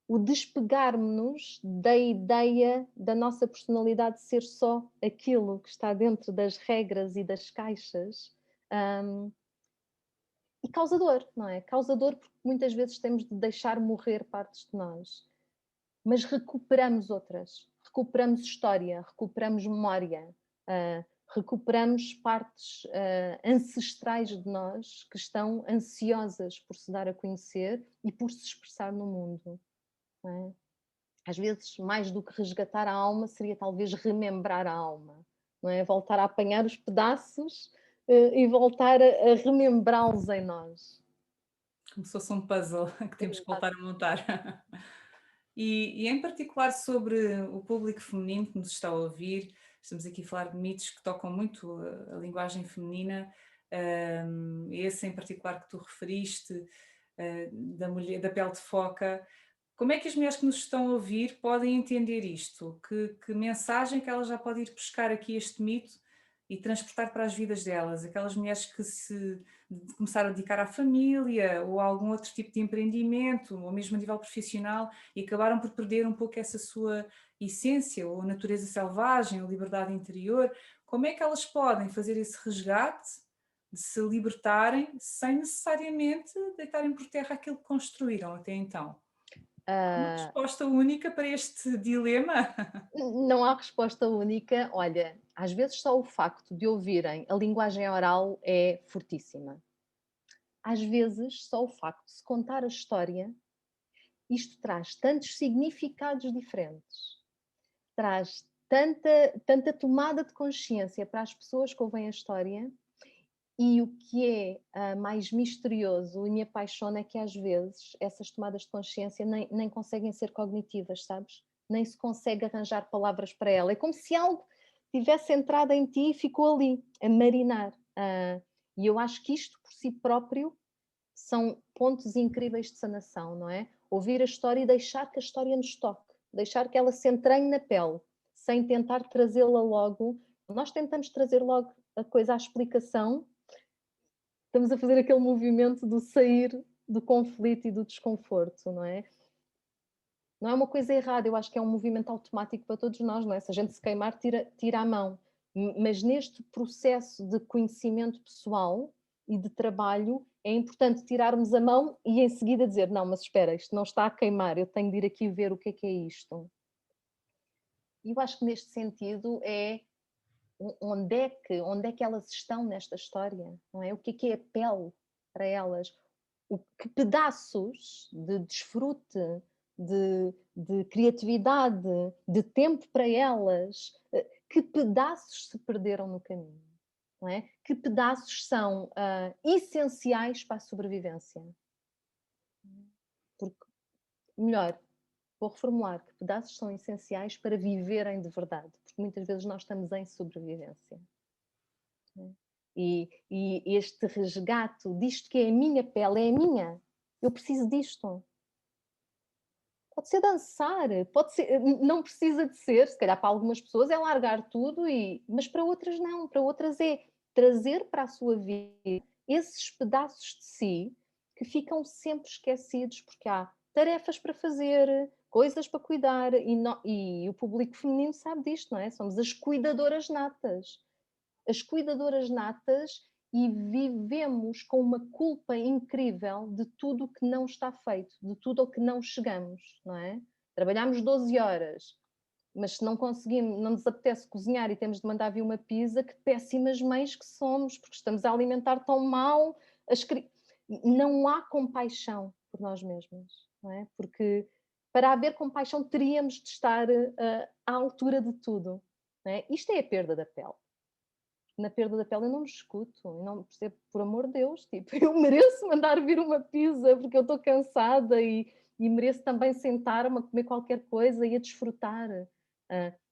o despegarmos-nos da ideia da nossa personalidade ser só aquilo que está dentro das regras e das caixas. hum, e causador, não é? Causador porque muitas vezes temos de deixar morrer partes de nós, mas recuperamos outras, recuperamos história, recuperamos memória, recuperamos partes ancestrais de nós que estão ansiosas por se dar a conhecer e por se expressar no mundo. Não é? Às vezes, mais do que resgatar a alma, seria talvez remembrar a alma, não é? Voltar a apanhar os pedaços e voltar a remembrá-los em nós. Como se fosse um puzzle que temos que Exato. voltar a montar. E em particular sobre o público feminino que nos está a ouvir, estamos aqui a falar de mitos que tocam muito a linguagem feminina, esse em particular que tu referiste, da mulher, da pele de foca. Como é que as mulheres que nos estão a ouvir podem entender isto? Que mensagem que elas já podem ir buscar aqui este mito e transportar para as vidas delas? Aquelas mulheres que se começaram a dedicar à família ou a algum outro tipo de empreendimento, ou mesmo a nível profissional, e acabaram por perder um pouco essa sua essência, ou natureza selvagem, ou liberdade interior. Como é que elas podem fazer esse resgate de se libertarem sem necessariamente deitarem por terra aquilo que construíram até então? Há uma Ah, resposta única para este dilema? não há resposta única. Olha, às vezes só o facto de ouvirem a linguagem oral é fortíssima. Às vezes, só o facto de se contar a história, isto traz tantos significados diferentes, traz tanta tomada de consciência para as pessoas que ouvem a história. E o que é mais misterioso e me apaixona é que às vezes essas tomadas de consciência nem conseguem ser cognitivas, sabes? Nem se consegue arranjar palavras para ela. É como se algo tivesse entrado em ti e ficou ali, a marinar. E eu acho que isto por si próprio são pontos incríveis de sanação, não é? Ouvir a história e deixar que a história nos toque, deixar que ela se entranhe na pele, sem tentar trazê-la logo. Nós tentamos trazer logo a coisa à explicação, estamos a fazer aquele movimento do sair, do conflito e do desconforto, não é? Não é uma coisa errada, eu acho que é um movimento automático para todos nós, não é? Se a gente se queimar, tira a mão. Mas neste processo de conhecimento pessoal e de trabalho, é importante tirarmos a mão e em seguida dizer: não, mas espera, isto não está a queimar, eu tenho de ir aqui ver o que é isto. E eu acho que neste sentido é onde é que elas estão nesta história, não é? O que é a pele para elas? Que pedaços de desfrute, de criatividade, de tempo para elas, que pedaços se perderam no caminho, não é? Que pedaços são essenciais para a sobrevivência? Porque, melhor, vou reformular, que pedaços são essenciais para viverem de verdade? Porque muitas vezes nós estamos em sobrevivência. E este resgate disto que é a minha pele, é a minha. Eu preciso disto. Pode ser dançar, pode ser, não precisa de ser, se calhar para algumas pessoas é largar tudo, mas para outras não, para outras é trazer para a sua vida esses pedaços de si que ficam sempre esquecidos, porque há tarefas para fazer, coisas para cuidar, e o público feminino sabe disto, não é? Somos as cuidadoras natas. As cuidadoras natas e vivemos com uma culpa incrível de tudo o que não está feito, de tudo ao que não chegamos, não é? Trabalhamos 12 horas, mas se não conseguimos, não nos apetece cozinhar e temos de mandar vir uma pizza, que péssimas mães que somos, porque estamos a alimentar tão mal não há compaixão por nós mesmas, não é? Porque para haver compaixão teríamos de estar à altura de tudo, não é? Isto é a perda da pele. Na perda da pele eu não me escuto, eu não percebo, por amor de Deus, tipo, eu mereço mandar vir uma pizza porque eu estou cansada e mereço também sentar-me a comer qualquer coisa e a desfrutar.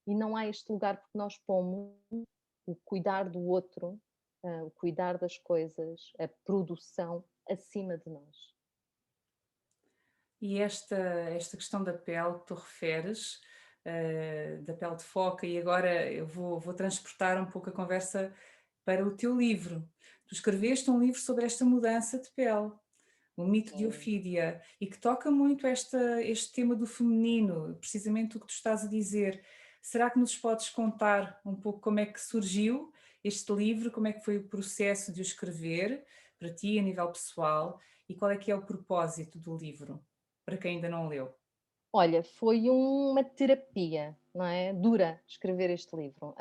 E não há este lugar porque nós pomos o cuidar do outro, o cuidar das coisas, a produção acima de nós. E esta questão da pele que tu referes, da pele de foca, e agora eu vou transportar um pouco a conversa para o teu livro. Tu escreveste um livro sobre esta mudança de pele, o mito de Sim. Ofídia, e que toca muito este tema do feminino, precisamente o que tu estás a dizer. Será que nos podes contar um pouco como é que surgiu este livro, como é que foi o processo de o escrever para ti a nível pessoal e qual é que é o propósito do livro, para quem ainda não leu? Olha, foi uma terapia, não é? Dura escrever este livro.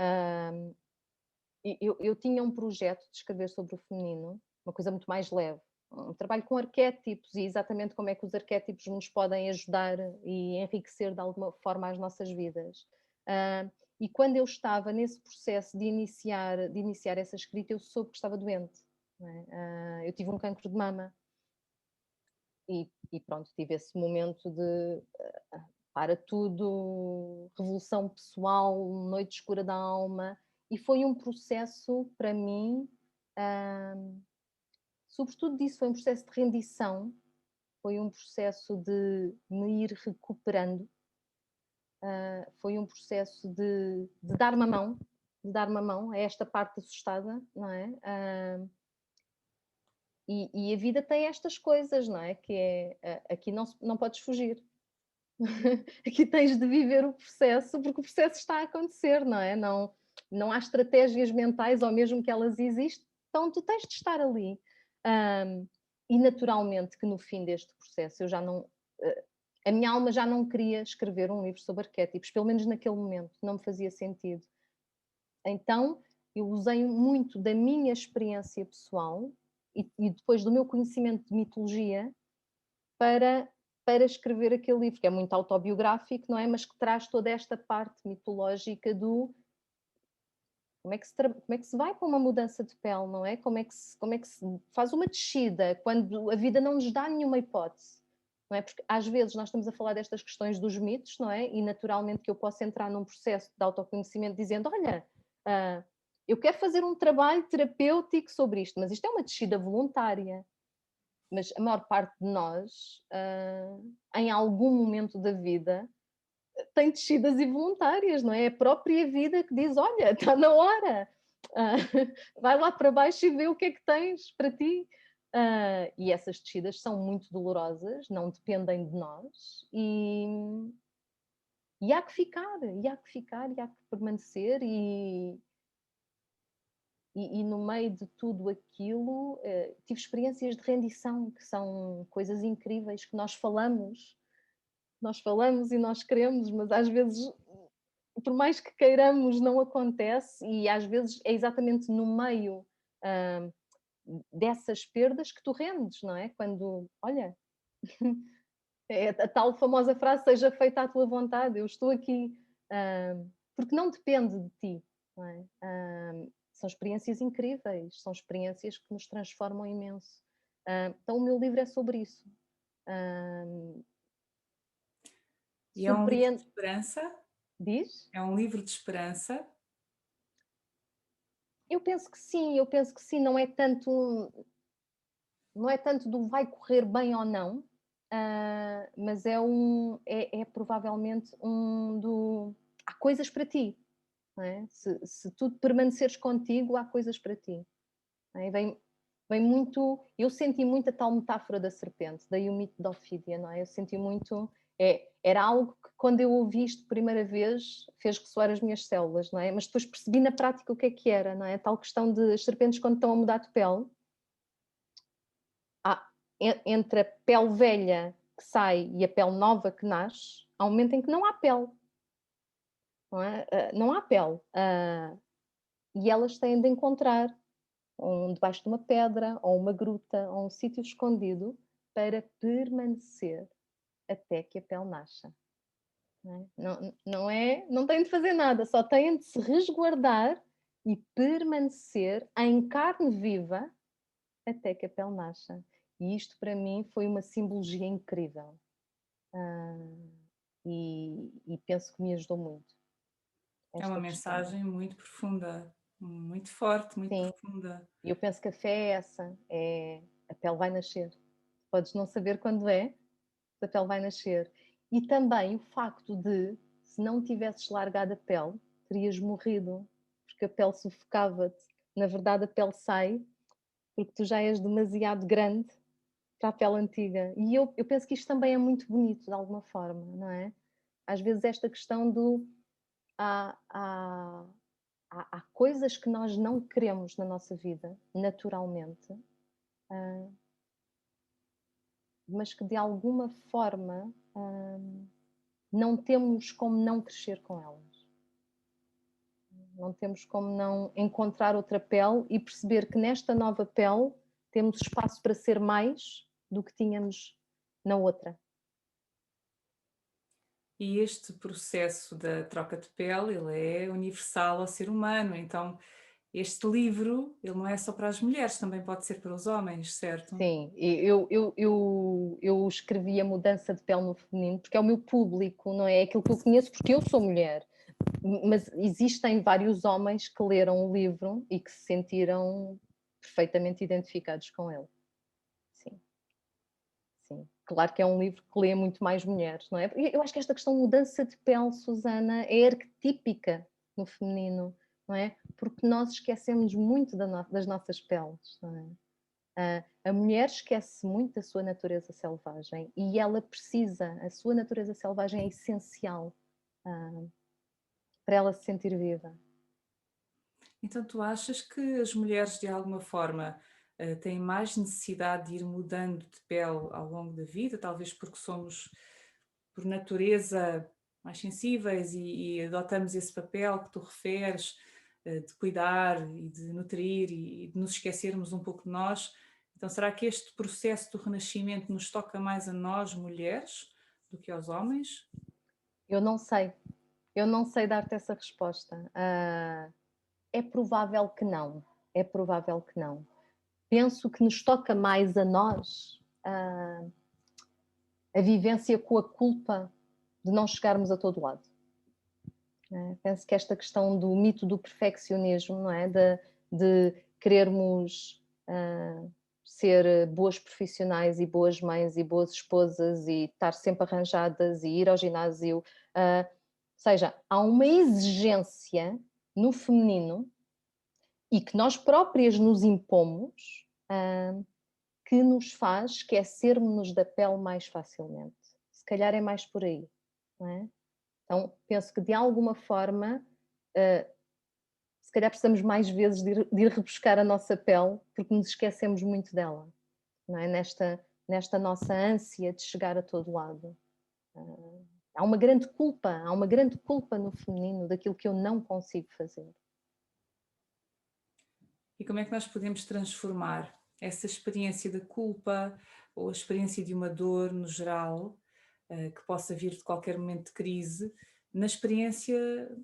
Eu tinha um projeto de escrever sobre o feminino, uma coisa muito mais leve. Um trabalho com arquétipos e exatamente como é que os arquétipos nos podem ajudar e enriquecer de alguma forma as nossas vidas. E quando eu estava nesse processo de iniciar essa escrita, eu soube que estava doente. Não é? Eu tive um cancro de mama e pronto, tive esse momento de para tudo, revolução pessoal, noite escura da alma, e foi um processo para mim, sobretudo disso, foi um processo de rendição, foi um processo de me ir recuperando, foi um processo de dar uma mão, de dar uma mão a esta parte assustada, não é? E a vida tem estas coisas, não é? Que é, aqui não podes fugir. Aqui tens de viver o processo, porque o processo está a acontecer, não é? Não há estratégias mentais, ou mesmo que elas existam, então tu tens de estar ali. E naturalmente que no fim deste processo eu já não. A minha alma já não queria escrever um livro sobre arquétipos, pelo menos naquele momento, não me fazia sentido. Então eu usei muito da minha experiência pessoal e depois do meu conhecimento de mitologia para escrever aquele livro, que é muito autobiográfico, não é? Mas que traz toda esta parte mitológica do como é que se vai para uma mudança de pele, não é? Como é que se faz uma descida quando a vida não nos dá nenhuma hipótese, não é? Porque às vezes nós estamos a falar destas questões dos mitos, não é? E naturalmente que eu posso entrar num processo de autoconhecimento dizendo, olha, eu quero fazer um trabalho terapêutico sobre isto, mas isto é uma descida voluntária. Mas a maior parte de nós, em algum momento da vida, tem descidas involuntárias, não é? É a própria vida que diz: olha, está na hora, vai lá para baixo e vê o que é que tens para ti. E essas descidas são muito dolorosas, não dependem de nós e há que ficar, e há que ficar, e há que permanecer e no meio de tudo aquilo, tive experiências de rendição, que são coisas incríveis que nós falamos e nós queremos, mas às vezes, por mais que queiramos, não acontece e às vezes é exatamente no meio, hã, dessas perdas que tu rendes, não é? Quando, olha, é a tal famosa frase: "Seja feita a tua vontade, eu estou aqui", porque não depende de ti, não é? São experiências incríveis, são experiências que nos transformam imenso. Então o meu livro é sobre isso. Hã, E é um livro de surpreende esperança? diz? É um livro de esperança? Eu penso que sim, não é tanto do vai correr bem ou não, mas é provavelmente há coisas para ti, não é? Se tu permaneceres contigo, há coisas para ti, não é? Vem muito, eu senti muito a tal metáfora da serpente, daí o mito da Ofídia, não é? Eu senti muito, era algo que quando eu ouvi isto primeira vez, fez ressoar as minhas células, não é? Mas depois percebi na prática o que era, não é? A tal questão de as serpentes quando estão a mudar de pele, há entre a pele velha que sai e a pele nova que nasce, há um momento em que não há pele, não é? Não há pele, e elas têm de encontrar debaixo de uma pedra, ou uma gruta, ou um sítio escondido para permanecer até que a pele nasça. Não é? Não têm de fazer nada, só têm de se resguardar e permanecer em carne viva até que a pele nasça. E isto para mim foi uma simbologia incrível. Ah, e penso que me ajudou muito É uma esta questão. mensagem muito profunda, muito forte, muito Sim, profunda. e eu penso que a fé é essa, a pele vai nascer. Podes não saber quando é, a pele vai nascer. E também o facto de, se não tivesses largado a pele, terias morrido, porque a pele sufocava-te. Na verdade, a pele sai porque tu já és demasiado grande para a pele antiga. E eu penso que isto também é muito bonito, de alguma forma, não é? Às vezes esta questão do há, há, há coisas que nós não queremos na nossa vida, naturalmente, ah, mas que de alguma forma não temos como não crescer com elas. Não temos como não encontrar outra pele e perceber que nesta nova pele temos espaço para ser mais do que tínhamos na outra. E este processo da troca de pele, ele é universal ao ser humano, então este livro, ele não é só para as mulheres, também pode ser para os homens, certo? Sim, e eu escrevi a mudança de pele no feminino porque é o meu público, não é? É aquilo que eu conheço porque eu sou mulher. Mas existem vários homens que leram o livro e que se sentiram perfeitamente identificados com ele. Sim, sim. Claro que é um livro que lê muito mais mulheres, não é? Eu acho que esta questão de mudança de pele, Susana, é arquetípica no feminino, não é? Porque nós esquecemos muito das nossas peles, não é? A mulher esquece muito da sua natureza selvagem e ela precisa, a sua natureza selvagem é essencial ah, para ela se sentir viva. Então tu achas que as mulheres de alguma forma têm mais necessidade de ir mudando de pele ao longo da vida, talvez porque somos por natureza mais sensíveis e adotamos esse papel que tu referes, de cuidar e de nutrir e de nos esquecermos um pouco de nós. Então, será que este processo do renascimento nos toca mais a nós, mulheres, do que aos homens? Eu não sei, eu não sei dar-te essa resposta. É provável que não, é provável que não. Penso que nos toca mais a nós a vivência com a culpa de não chegarmos a todo lado. Penso que esta questão do mito do perfeccionismo, não é? De querermos ser boas profissionais e boas mães e boas esposas e estar sempre arranjadas e ir ao ginásio. Ou seja, há uma exigência no feminino e que nós próprias nos impomos, que nos faz esquecermos-nos da pele mais facilmente. Se calhar é mais por aí, não é? Então, penso que de alguma forma, se calhar precisamos mais vezes de ir rebuscar a nossa pele, porque nos esquecemos muito dela, não é? Nesta nossa ânsia de chegar a todo lado. Há uma grande culpa no feminino daquilo que eu não consigo fazer. E como é que nós podemos transformar essa experiência da culpa ou a experiência de uma dor no geral, que possa vir de qualquer momento de crise, na experiência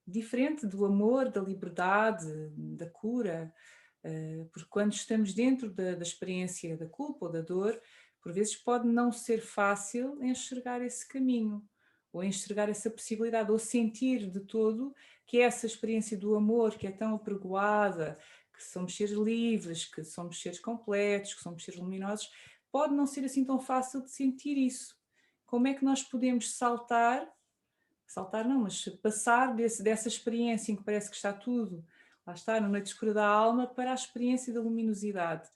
diferente do amor, da liberdade, da cura? Porque quando estamos dentro da experiência da culpa ou da dor, por vezes pode não ser fácil enxergar esse caminho, ou enxergar essa possibilidade, ou sentir de todo que essa experiência do amor que é tão apregoada, que somos seres livres, que somos seres completos, que somos seres luminosos, pode não ser assim tão fácil de sentir isso. Como é que nós podemos saltar não, mas passar dessa experiência em que parece que está tudo, lá está, na noite escura da alma, para a experiência da luminosidade?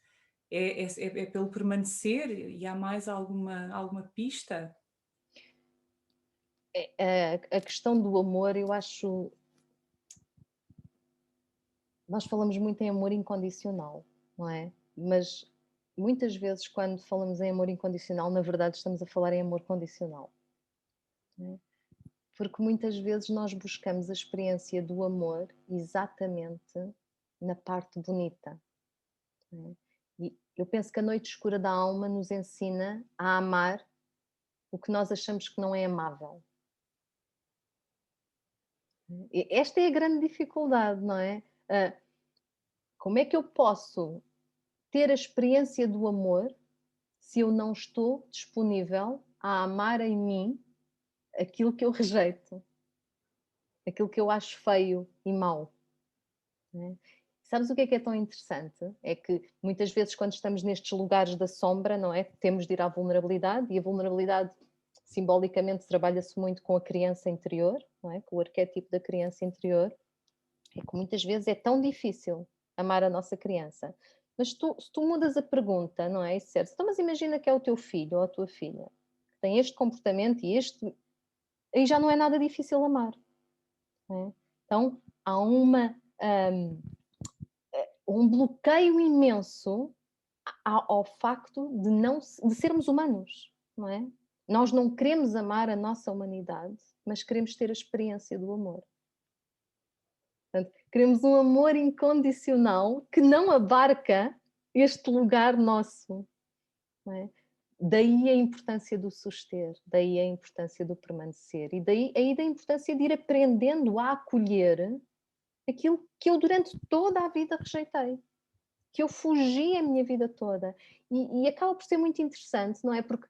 É pelo permanecer? E há mais alguma pista? A questão do amor, eu acho. Nós falamos muito em amor incondicional, não é? Mas muitas vezes, quando falamos em amor incondicional, na verdade estamos a falar em amor condicional. Não é? Porque muitas vezes nós buscamos a experiência do amor exatamente na parte bonita. Não é? E eu penso que a noite escura da alma nos ensina a amar o que nós achamos que não é amável. E esta é a grande dificuldade, não é? Como é que eu posso ter a experiência do amor se eu não estou disponível a amar em mim aquilo que eu rejeito, aquilo que eu acho feio e mau? Né? Sabes o que é tão interessante? É que muitas vezes quando estamos nestes lugares da sombra, não é? Temos de ir à vulnerabilidade, e a vulnerabilidade simbolicamente trabalha-se muito com a criança interior, não é? Com o arquétipo da criança interior. É que muitas vezes é tão difícil amar a nossa criança. Mas se tu mudas a pergunta, não é? Certo? Então, mas imagina que é o teu filho ou a tua filha que tem este comportamento e este. Aí já não é nada difícil amar. Não é? Então, há um bloqueio imenso ao facto de sermos humanos, não é? Nós não queremos amar a nossa humanidade, mas queremos ter a experiência do amor. Portanto, queremos um amor incondicional que não abarca este lugar nosso. Não é? Daí a importância do suster, daí a importância do permanecer e daí da importância de ir aprendendo a acolher aquilo que eu durante toda a vida rejeitei, que eu fugi a minha vida toda. E acaba por ser muito interessante, não é? Porque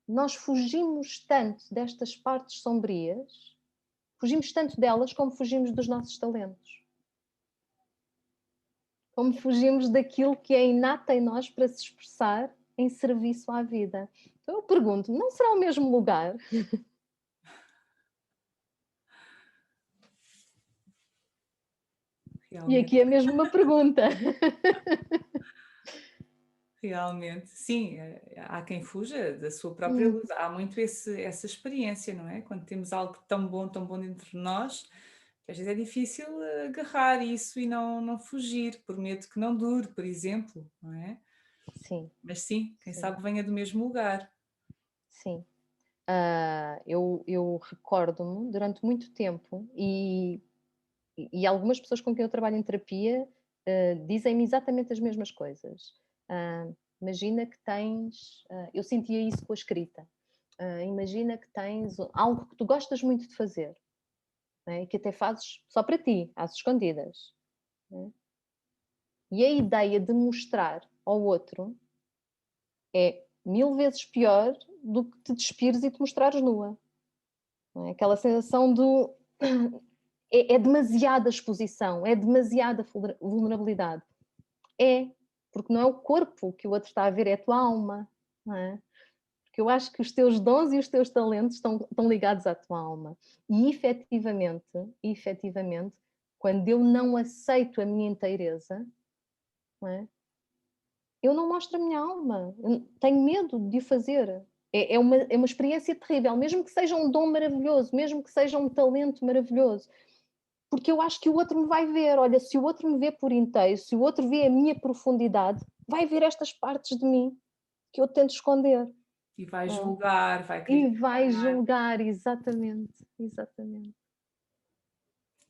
nós fugimos tanto destas partes sombrias, fugimos tanto delas como fugimos dos nossos talentos. Como fugimos daquilo que é inato em nós para se expressar em serviço à vida. Então eu pergunto, não será o mesmo lugar? E Realmente. aqui é mesmo uma pergunta. Realmente, sim, há quem fuja da sua própria luz, há muito essa experiência, não é? Quando temos algo tão bom dentro de nós, que às vezes é difícil agarrar isso e não fugir, por medo que não dure, por exemplo, não é? Sim, Mas sim, quem sim, sabe venha do mesmo lugar. sim. Eu recordo-me durante muito tempo e algumas pessoas com quem eu trabalho em terapia dizem-me exatamente as mesmas coisas. Ah, imagina que tens, eu sentia isso com a escrita. Imagina que tens algo que tu gostas muito de fazer, não é? E que até fazes só para ti, às escondidas. Não é? E a ideia de mostrar ao outro é 1000 vezes pior do que te despires e te mostrares nua. Não é? Aquela sensação do é demasiada exposição, é demasiada vulnerabilidade. É, porque não é o corpo que o outro está a ver, é a tua alma, não é? Porque eu acho que os teus dons e os teus talentos estão ligados à tua alma. E efetivamente, quando eu não aceito a minha inteireza, não é? eu não mostro a minha alma, eu tenho medo de o fazer. É uma experiência terrível, mesmo que seja um dom maravilhoso, mesmo que seja um talento maravilhoso, porque eu acho que o outro me vai ver. Olha, se o outro me vê por inteiro, se o outro vê a minha profundidade, vai ver estas partes de mim que eu tento esconder. E vai Não é? julgar, vai E criticar, vai julgar, exatamente, exatamente.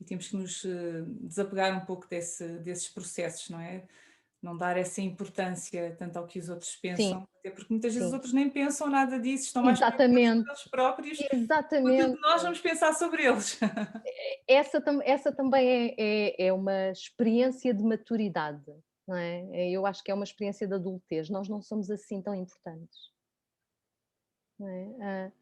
e temos que nos desapegar um pouco desses processos, não é? Não dar essa importância tanto ao que os outros Sim, pensam, até porque muitas vezes os sim, outros nem pensam nada disso, estão mais preocupados com exatamente, eles próprios, com aquilo que exatamente. nós vamos pensar sobre eles. Essa também é uma experiência de maturidade, não é? Eu acho que é uma experiência de adultez. Nós não somos assim tão importantes, não é?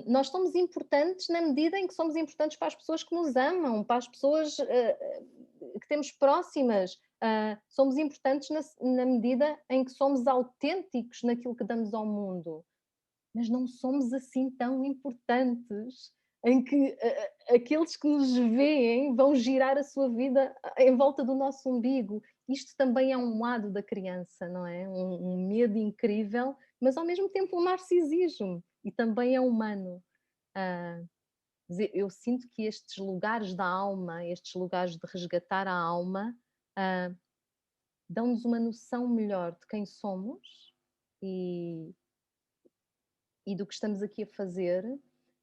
Nós somos importantes na medida em que somos importantes para as pessoas que nos amam, para as pessoas que temos próximas. Somos importantes na medida em que somos autênticos naquilo que damos ao mundo, mas não somos assim tão importantes em que aqueles que nos veem vão girar a sua vida em volta do nosso umbigo. Isto também é um lado da criança, não é? Um medo incrível, mas ao mesmo tempo um narcisismo, e também é humano. Ah, eu sinto que estes lugares da alma, estes lugares de resgatar a alma, ah, dão-nos uma noção melhor de quem somos e, e do que estamos aqui a fazer,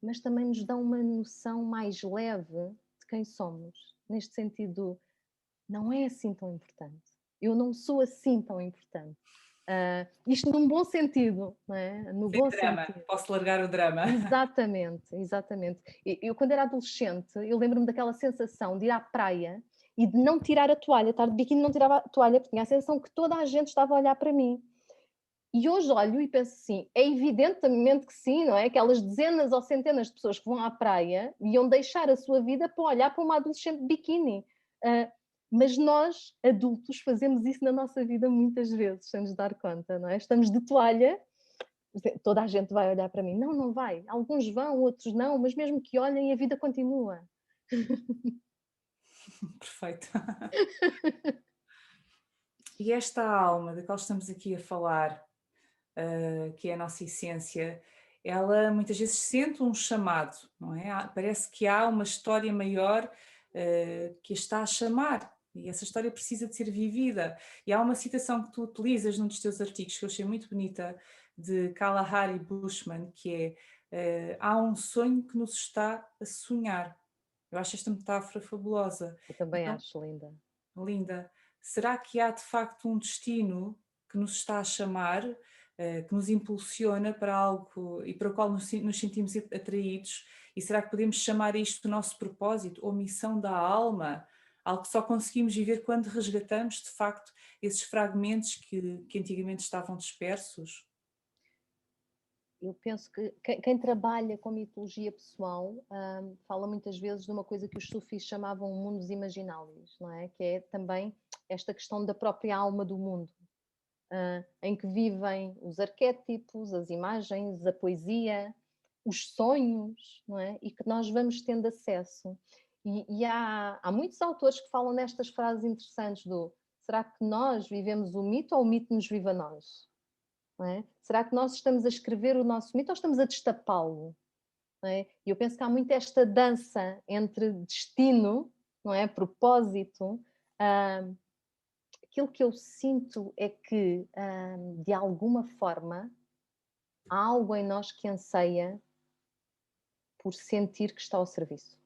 mas também nos dão uma noção mais leve de quem somos. Neste sentido, não é assim tão importante. Eu não sou assim tão importante. Isto num bom sentido, não é? No Sem bom drama, sentido. posso largar o drama. Exatamente, exatamente. Eu quando era adolescente, eu lembro-me daquela sensação de ir à praia e de não tirar a toalha, estar de biquíni e não tirava a toalha, porque tinha a sensação que toda a gente estava a olhar para mim. E hoje olho e penso assim, é evidentemente que sim, não é? Aquelas dezenas ou centenas de pessoas que vão à praia iam deixar a sua vida para olhar para uma adolescente de biquíni. Ah, mas nós, adultos, fazemos isso na nossa vida muitas vezes, sem nos dar conta, não é? Estamos de toalha, toda a gente vai olhar para mim. Não, não vai. Alguns vão, outros não, mas mesmo que olhem, a vida continua. Perfeito. E esta alma da qual estamos aqui a falar, que é a nossa essência, ela muitas vezes sente um chamado, não é? Parece que há uma história maior que a está a chamar. E essa história precisa de ser vivida. E há uma citação que tu utilizas num dos teus artigos que eu achei muito bonita, de Kalahari Bushman, que é há um sonho que nos está a sonhar. Eu acho esta metáfora fabulosa. Eu também Então, acho linda. linda. Será que há de facto um destino que nos está a chamar, que nos impulsiona para algo e para o qual nos sentimos atraídos? E será que podemos chamar isto do nosso propósito ou missão da alma? Algo que só conseguimos viver quando resgatamos de facto esses fragmentos que antigamente estavam dispersos? Eu penso que quem trabalha com mitologia pessoal, fala muitas vezes de uma coisa que os sufis chamavam mundos imaginários, não é? Que é também esta questão da própria alma do mundo, em que vivem os arquétipos, as imagens, a poesia, os sonhos, não é? E que nós vamos tendo acesso. E há muitos autores que falam nestas frases interessantes do: será que nós vivemos o mito ou o mito nos vive a nós? Não é? Será que nós estamos a escrever o nosso mito ou estamos a destapá-lo? Não é? E eu penso que há muito esta dança entre destino, não é? Propósito. ah, Aquilo que eu sinto é que, de alguma forma, há algo em nós que anseia por sentir que está ao serviço.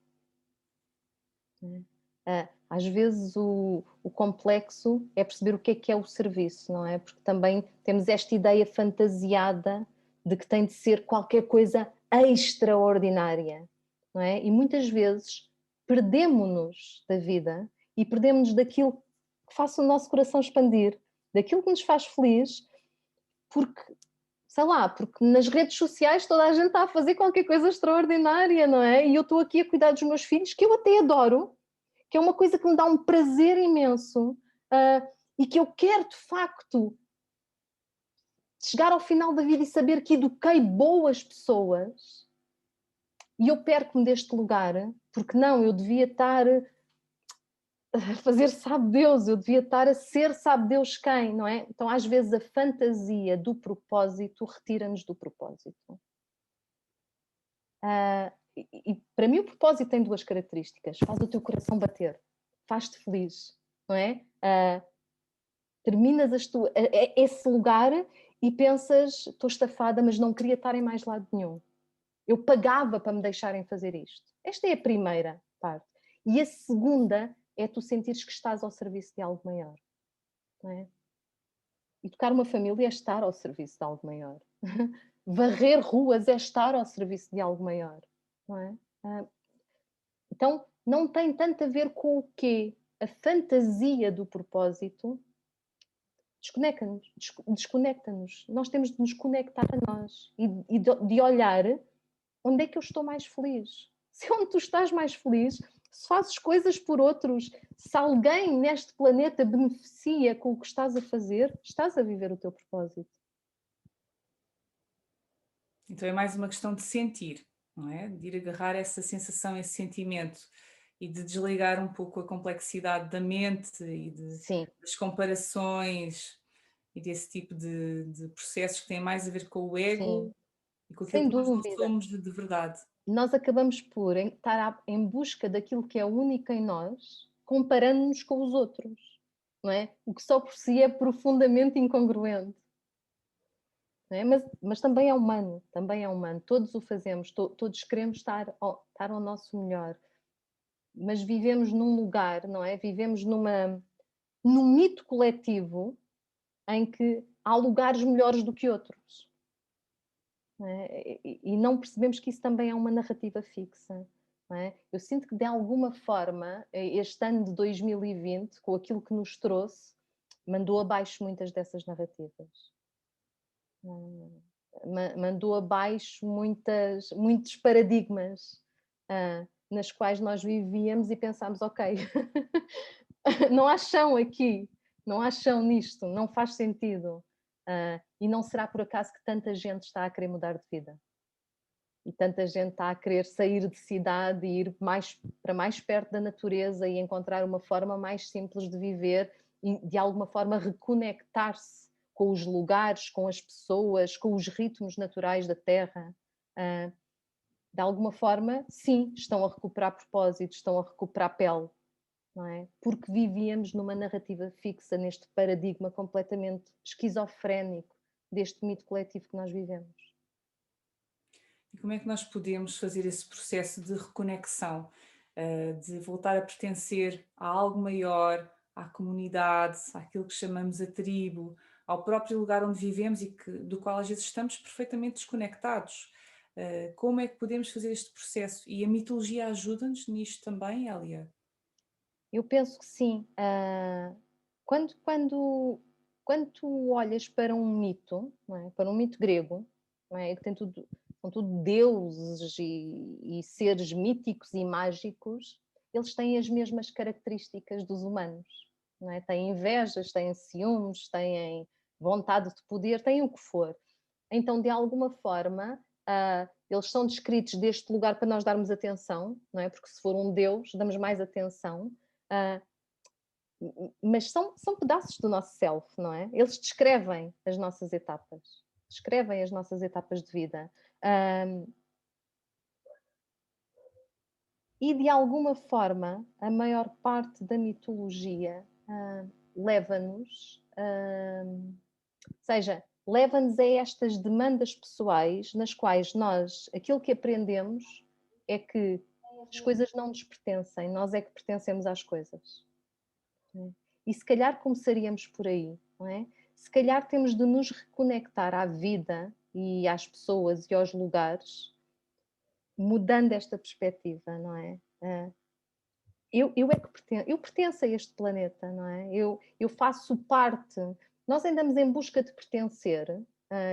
Não é? Às vezes o complexo é perceber o que é o serviço, não é? Porque também temos esta ideia fantasiada de que tem de ser qualquer coisa extraordinária, não é? E muitas vezes perdemo-nos da vida e perdemo-nos daquilo que faça o nosso coração expandir, daquilo que nos faz feliz, porque, sei lá, porque nas redes sociais toda a gente está a fazer qualquer coisa extraordinária, não é? E eu estou aqui a cuidar dos meus filhos, que eu até adoro, que é uma coisa que me dá um prazer imenso, e que eu quero de facto chegar ao final da vida e saber que eduquei boas pessoas, e eu perco-me deste lugar, porque não, eu devia estar a fazer sabe Deus, eu devia estar a ser sabe Deus quem, não é? Então às vezes a fantasia do propósito retira-nos do propósito. E para mim o propósito tem duas características: faz o teu coração bater, faz-te feliz, não é? Terminas esse lugar e pensas, estou estafada, mas não queria estar em mais lado nenhum. Eu pagava para me deixarem fazer isto. Esta é a primeira parte. E a segunda é tu sentires que estás ao serviço de algo maior, não é? Educar uma família é estar ao serviço de algo maior. Varrer ruas é estar ao serviço de algo maior, não é? Então, não tem tanto a ver com o quê? A fantasia do propósito desconecta-nos. Nós temos de nos conectar a nós e de olhar onde é que eu estou mais feliz. Se onde tu estás mais feliz, se fazes coisas por outros, se alguém neste planeta beneficia com o que estás a fazer, estás a viver o teu propósito. Então é mais uma questão de sentir, não é? De ir agarrar essa sensação, esse sentimento e de desligar um pouco a complexidade da mente e Sim, das comparações e desse tipo de processos que têm mais a ver com o sim, ego e com aquilo sem que nós não dúvida. somos de verdade. Nós acabamos por estar em busca daquilo que é único em nós, comparando-nos com os outros, não é? O que só por si é profundamente incongruente. Não é? Mas também é humano, também é humano. Todos o fazemos, todos queremos estar ao nosso melhor, mas vivemos num lugar, não é? Vivemos num mito coletivo em que há lugares melhores do que outros. Não é? E não percebemos que isso também é uma narrativa fixa. Não é? Eu sinto que, de alguma forma, este ano de 2020, com aquilo que nos trouxe, mandou abaixo muitas dessas narrativas. Mandou abaixo muitos paradigmas nas quais nós vivíamos e pensámos, ok, não há chão aqui, não há chão nisto, não faz sentido. E não será por acaso que tanta gente está a querer mudar de vida? E tanta gente está a querer sair de cidade e ir para mais perto da natureza e encontrar uma forma mais simples de viver e, de alguma forma, reconectar-se com os lugares, com as pessoas, com os ritmos naturais da Terra. De alguma forma, sim, estão a recuperar propósitos, estão a recuperar pele, não é? Porque vivíamos numa narrativa fixa, neste paradigma completamente esquizofrénico deste mito coletivo que nós vivemos. E como é que nós podemos fazer esse processo de reconexão, de voltar a pertencer a algo maior, à comunidade, àquilo que chamamos a tribo, ao próprio lugar onde vivemos e do qual às vezes estamos perfeitamente desconectados? Como é que podemos fazer este processo? E a mitologia ajuda-nos nisto também, Elia? Eu penso que sim. Quando, quando, quando tu olhas para um mito, não é? Para um mito grego, não é? Que são tudo deuses e seres míticos e mágicos, eles têm as mesmas características dos humanos. Não é? Têm invejas, têm ciúmes, têm vontade de poder, têm o que for. Então, de alguma forma, eles são descritos deste lugar para nós darmos atenção, não é? Porque se for um deus, damos mais atenção. Mas são pedaços do nosso self, não é? Eles descrevem as nossas etapas de vida. E de alguma forma, a maior parte da mitologia leva-nos, leva-nos a estas demandas pessoais nas quais nós, aquilo que aprendemos é que as coisas não nos pertencem, nós é que pertencemos às coisas. E se calhar começaríamos por aí, não é? Se calhar temos de nos reconectar à vida e às pessoas e aos lugares, mudando esta perspectiva, não é? Eu pertenço a este planeta, não é? Eu faço parte. Nós andamos em busca de pertencer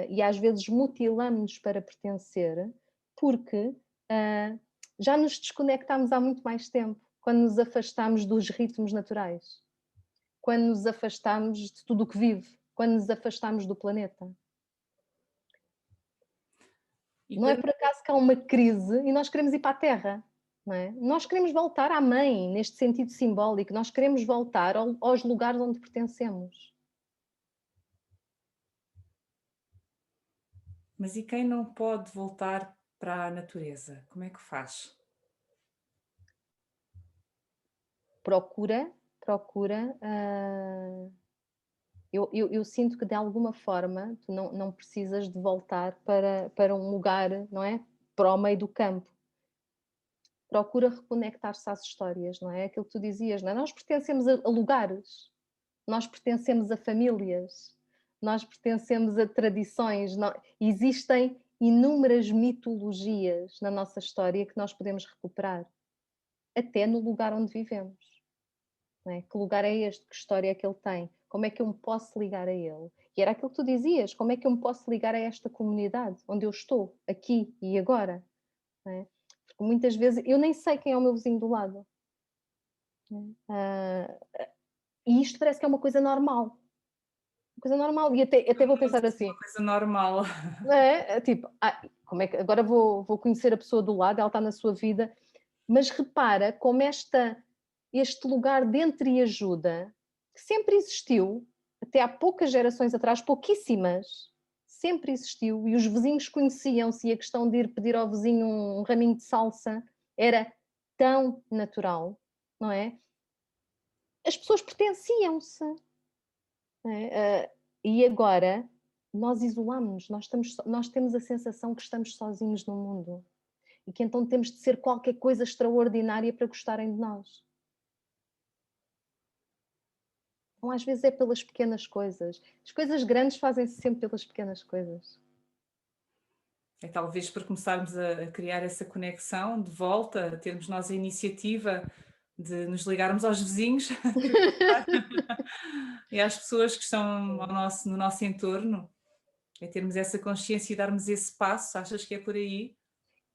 e às vezes mutilamos-nos para pertencer porque já nos desconectámos há muito mais tempo, quando nos afastamos dos ritmos naturais, quando nos afastamos de tudo o que vive, quando nos afastamos do planeta. E Não é para por acaso que há uma crise e nós queremos ir para a Terra. não é? Nós queremos voltar à mãe, neste sentido simbólico, nós queremos voltar aos lugares onde pertencemos. Mas e quem não pode voltar para a natureza? Como é que faz? Procura, eu sinto que de alguma forma tu não precisas de voltar para um lugar, não é? Para o meio do campo. Procura reconectar-se às histórias, não é? Aquilo que tu dizias, não é? Nós pertencemos a lugares, nós pertencemos a famílias, nós pertencemos a tradições, existem inúmeras mitologias na nossa história que nós podemos recuperar, até no lugar onde vivemos. Não é? Que lugar é este? Que história é que ele tem? Como é que eu me posso ligar a ele? E era aquilo que tu dizias, como é que eu me posso ligar a esta comunidade onde eu estou, aqui e agora? Não é? Porque muitas vezes eu nem sei quem é o meu vizinho do lado. Ah, e isto parece que é uma coisa normal. Uma coisa normal. E até vou pensar assim, Uma coisa normal. não é? Tipo, como é que agora vou conhecer a pessoa do lado, ela está na sua vida, mas repara como este lugar de entreajuda que sempre existiu, até há poucas gerações atrás, pouquíssimas, sempre existiu, e os vizinhos conheciam-se, e a questão de ir pedir ao vizinho um raminho de salsa era tão natural, não é? As pessoas pertenciam-se, não é? E agora nós isolamos-nos, nós temos a sensação que estamos sozinhos no mundo e que então temos de ser qualquer coisa extraordinária para gostarem de nós. Então, às vezes é pelas pequenas coisas. As coisas grandes fazem-se sempre pelas pequenas coisas. É talvez para começarmos a criar essa conexão de volta, a termos nós a iniciativa de nos ligarmos aos vizinhos e às pessoas que estão no nosso entorno, é termos essa consciência e darmos esse passo. Achas que é por aí?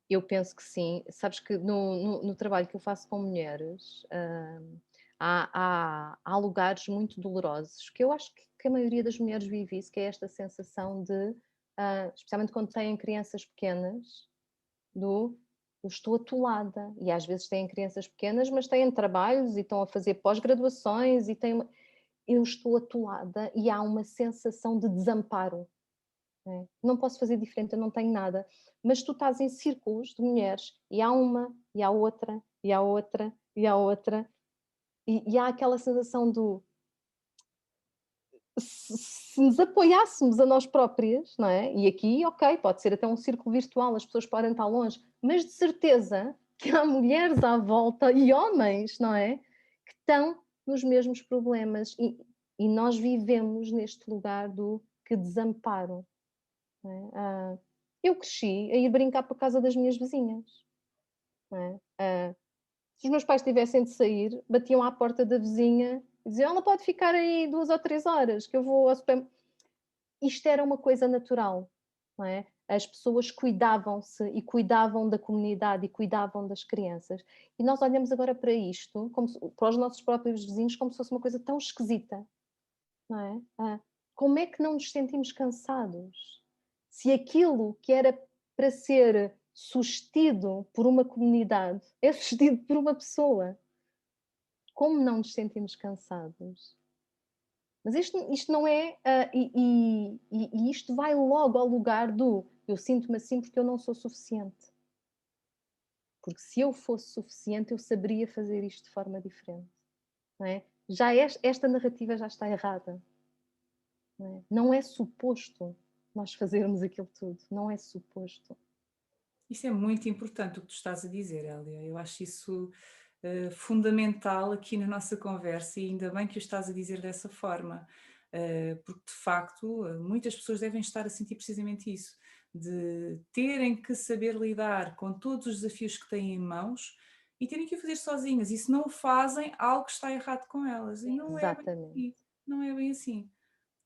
Eu penso que sim. Sabes que no trabalho que eu faço com mulheres, há lugares muito dolorosos que eu acho que a maioria das mulheres vive isso, que é esta sensação de, especialmente quando têm crianças pequenas, do eu estou atolada. E às vezes têm crianças pequenas, mas têm trabalhos e estão a fazer pós-graduações e eu estou atolada e há uma sensação de desamparo. Não posso fazer diferente, eu não tenho nada. Mas tu estás em círculos de mulheres e há uma, e há outra, e há outra, e há outra, e há aquela sensação do se nos apoiássemos a nós próprias, não é? E aqui, ok, pode ser até um círculo virtual, as pessoas podem estar longe, mas de certeza que há mulheres à volta e homens, não é? Que estão nos mesmos problemas e nós vivemos neste lugar do que desamparo. Não é? Eu cresci a ir brincar para a casa das minhas vizinhas. Não é? Se os meus pais tivessem de sair, batiam à porta da vizinha e diziam: ela pode ficar aí 2 ou 3 horas, que eu vou ao supermercado. Isto era uma coisa natural, não é? As pessoas cuidavam-se e cuidavam da comunidade e cuidavam das crianças. E nós olhamos agora para isto, para os nossos próprios vizinhos, como se fosse uma coisa tão esquisita, não é? Como é que não nos sentimos cansados? Se aquilo que era para ser sustido por uma comunidade é sustido por uma pessoa, como não nos sentimos cansados? Mas isto não é. E isto vai logo ao lugar do eu sinto-me assim porque eu não sou suficiente. Porque se eu fosse suficiente, eu saberia fazer isto de forma diferente. Não é? Esta narrativa já está errada. Não é suposto nós fazermos aquilo tudo. Não é suposto. Isso é muito importante o que tu estás a dizer, Hélia. Eu acho isso fundamental aqui na nossa conversa e ainda bem que o estás a dizer dessa forma, porque de facto muitas pessoas devem estar a sentir precisamente isso, de terem que saber lidar com todos os desafios que têm em mãos e terem que o fazer sozinhas. E se não o fazem, algo está errado com elas. E não é bem Exatamente. assim. Não é bem assim.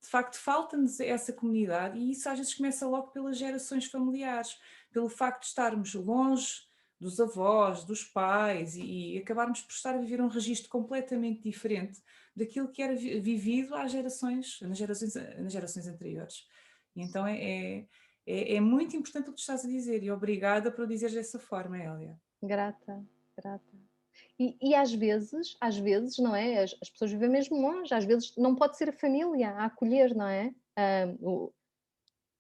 De facto, falta-nos essa comunidade e isso às vezes começa logo pelas gerações familiares, pelo facto de estarmos longe dos avós, dos pais e acabarmos por estar a viver um registro completamente diferente daquilo que era vivido nas gerações anteriores. E então é muito importante o que tu estás a dizer e obrigada por o dizeres dessa forma, Hélia. Grata, grata. E às vezes, não é? As pessoas vivem mesmo longe, às vezes não pode ser a família a acolher, não é?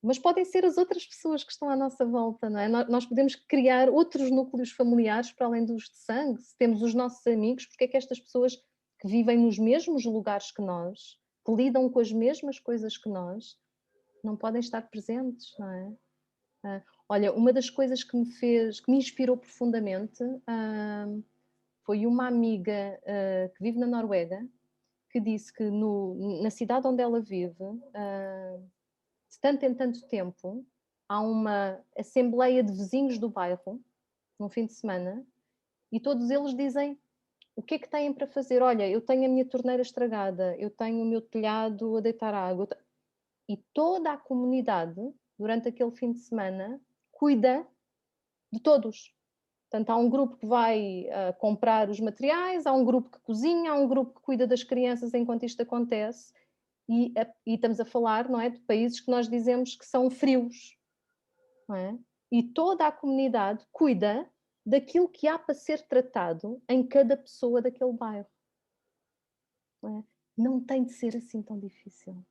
Mas podem ser as outras pessoas que estão à nossa volta, não é? Nós podemos criar outros núcleos familiares para além dos de sangue. Se temos os nossos amigos, porque é que estas pessoas que vivem nos mesmos lugares que nós, que lidam com as mesmas coisas que nós, não podem estar presentes, não é? Olha, uma das coisas que me inspirou profundamente, foi uma amiga que vive na Noruega, que disse que na cidade onde ela vive, de tanto em tanto tempo, há uma assembleia de vizinhos do bairro, num fim de semana, e todos eles dizem o que é que têm para fazer. Olha, eu tenho a minha torneira estragada, eu tenho o meu telhado a deitar água. E toda a comunidade, durante aquele fim de semana, cuida de todos. Portanto, há um grupo que vai comprar os materiais, há um grupo que cozinha, há um grupo que cuida das crianças enquanto isto acontece, e estamos a falar, não é, de países que nós dizemos que são frios, não é? E toda a comunidade cuida daquilo que há para ser tratado em cada pessoa daquele bairro. Não é? Não tem de ser assim tão difícil.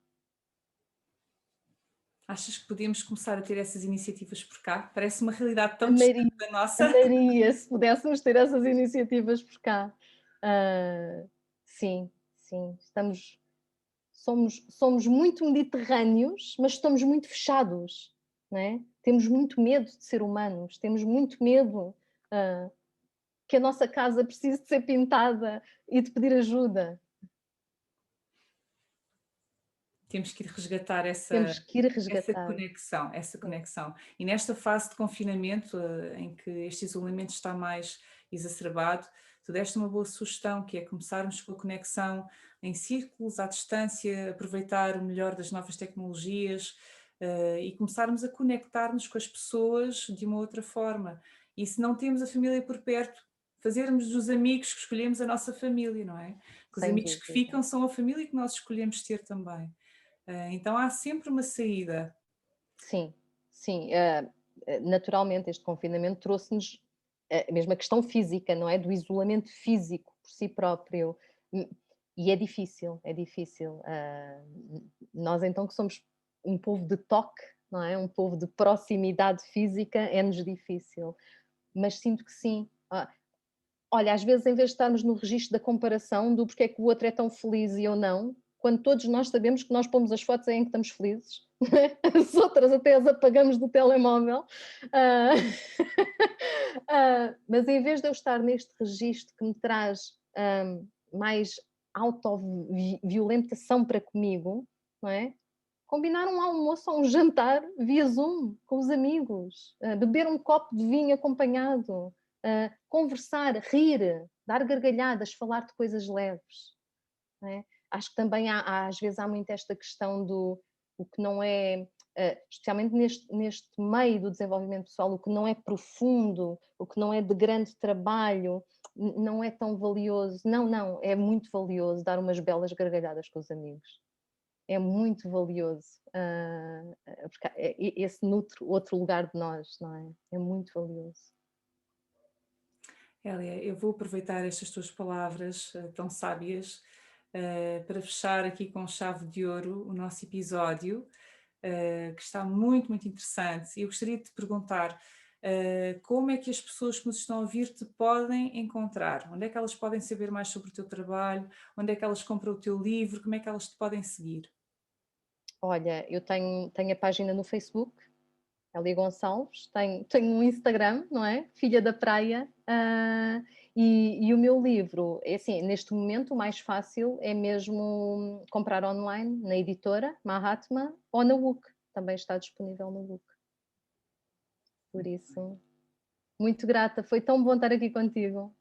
Achas que podíamos começar a ter essas iniciativas por cá? Parece uma realidade tão Amaria, distante da nossa. amaria se pudéssemos ter essas iniciativas por cá. Sim, sim, somos muito mediterrâneos, mas estamos muito fechados, não é? Temos muito medo de ser humanos, temos muito medo que a nossa casa precise de ser pintada e de pedir ajuda. Temos que ir resgatar Temos que ir essa resgatar. conexão, essa Sim, conexão. E nesta fase de confinamento, em que este isolamento está mais exacerbado, tu deste uma boa sugestão, que é começarmos com a conexão em círculos, à distância, aproveitar o melhor das novas tecnologias, e começarmos a conectar-nos com as pessoas de uma outra forma. E se não temos a família por perto, fazermos dos amigos que escolhemos a nossa família, não é? Que os sem amigos que dúvida. ficam são a família que nós escolhemos ter também. Então há sempre uma saída. Sim, sim. Naturalmente, este confinamento trouxe-nos mesmo a questão física, não é? Do isolamento físico por si próprio. Hum, E é difícil, é difícil. Nós, então, que somos um povo de toque, não é? Um povo de proximidade física, é-nos difícil. Mas sinto que sim. Olha, às vezes, em vez de estarmos no registro da comparação do porque é que o outro é tão feliz e eu não, quando todos nós sabemos que nós pomos as fotos em que estamos felizes, as outras até as apagamos do telemóvel. Ah, mas em vez de eu estar neste registro que me traz mais autoviolentação para comigo, não é? Combinar um almoço ou um jantar via Zoom com os amigos, beber um copo de vinho acompanhado, conversar, rir, dar gargalhadas, falar de coisas leves. Não é? Acho que também às vezes há muito esta questão do o que não é, especialmente neste meio do desenvolvimento pessoal, o que não é profundo, o que não é de grande trabalho, não é tão valioso. Não, não, é muito valioso dar umas belas gargalhadas com os amigos. É muito valioso, porque esse nutre outro lugar de nós, não é? É muito valioso. Hélia, eu vou aproveitar estas tuas palavras tão sábias para fechar aqui com chave de ouro o nosso episódio, que está muito, muito interessante. E eu gostaria de te perguntar como é que as pessoas que nos estão a ouvir te podem encontrar? Onde é que elas podem saber mais sobre o teu trabalho? Onde é que elas compram o teu livro? Como é que elas te podem seguir? Olha, eu tenho a página no Facebook, Hélia Gonçalves, tenho um Instagram, não é? Filha da Praia, e o meu livro, é assim, neste momento o mais fácil é mesmo comprar online na editora Mahatma ou na WUC, também está disponível no WUC. Por isso, muito grata, foi tão bom estar aqui contigo.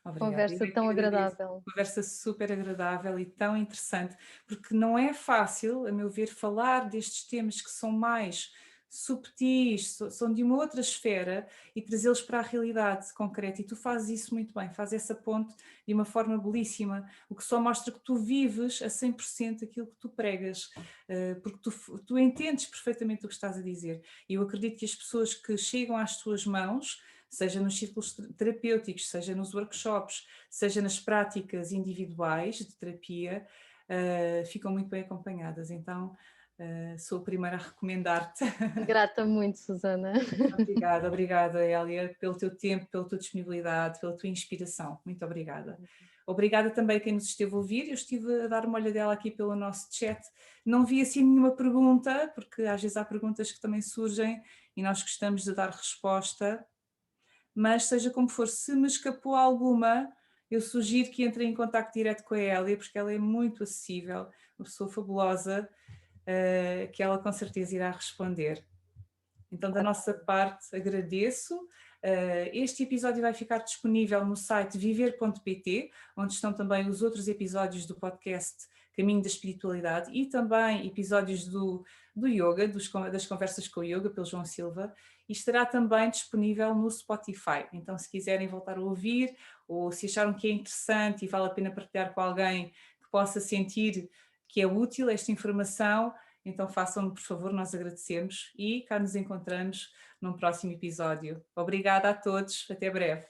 Obrigada, eu Conversa é tão que agradeço. agradável. Conversa super agradável e tão interessante, porque não é fácil, a meu ver, falar destes temas que são mais subtis, são de uma outra esfera e trazê-los para a realidade concreta. E tu fazes isso muito bem, fazes essa ponte de uma forma belíssima, o que só mostra que tu vives a 100% aquilo que tu pregas, porque tu entendes perfeitamente o que estás a dizer. E eu acredito que as pessoas que chegam às tuas mãos seja nos círculos terapêuticos, seja nos workshops, seja nas práticas individuais de terapia, ficam muito bem acompanhadas. Então, sou a primeira a recomendar-te. Grata muito, Susana. Obrigada, obrigada, Hélia, pelo teu tempo, pela tua disponibilidade, pela tua inspiração. Muito obrigada. Obrigada também a quem nos esteve a ouvir. Eu estive a dar uma olhadela aqui pelo nosso chat. Não vi assim nenhuma pergunta, porque às vezes há perguntas que também surgem e nós gostamos de dar resposta. Mas seja como for, se me escapou alguma, eu sugiro que entrem em contacto direto com a Hélia, porque ela é muito acessível, uma pessoa fabulosa, que ela com certeza irá responder. Então, da nossa parte, agradeço. Este episódio vai ficar disponível no site viver.pt, onde estão também os outros episódios do podcast Caminho da Espiritualidade e também episódios do yoga, das conversas com o yoga, pelo João Silva, e estará também disponível no Spotify. Então, se quiserem voltar a ouvir, ou se acharam que é interessante e vale a pena partilhar com alguém que possa sentir que é útil esta informação, então façam-no, por favor, nós agradecemos e cá nos encontramos num próximo episódio. Obrigada a todos, até breve.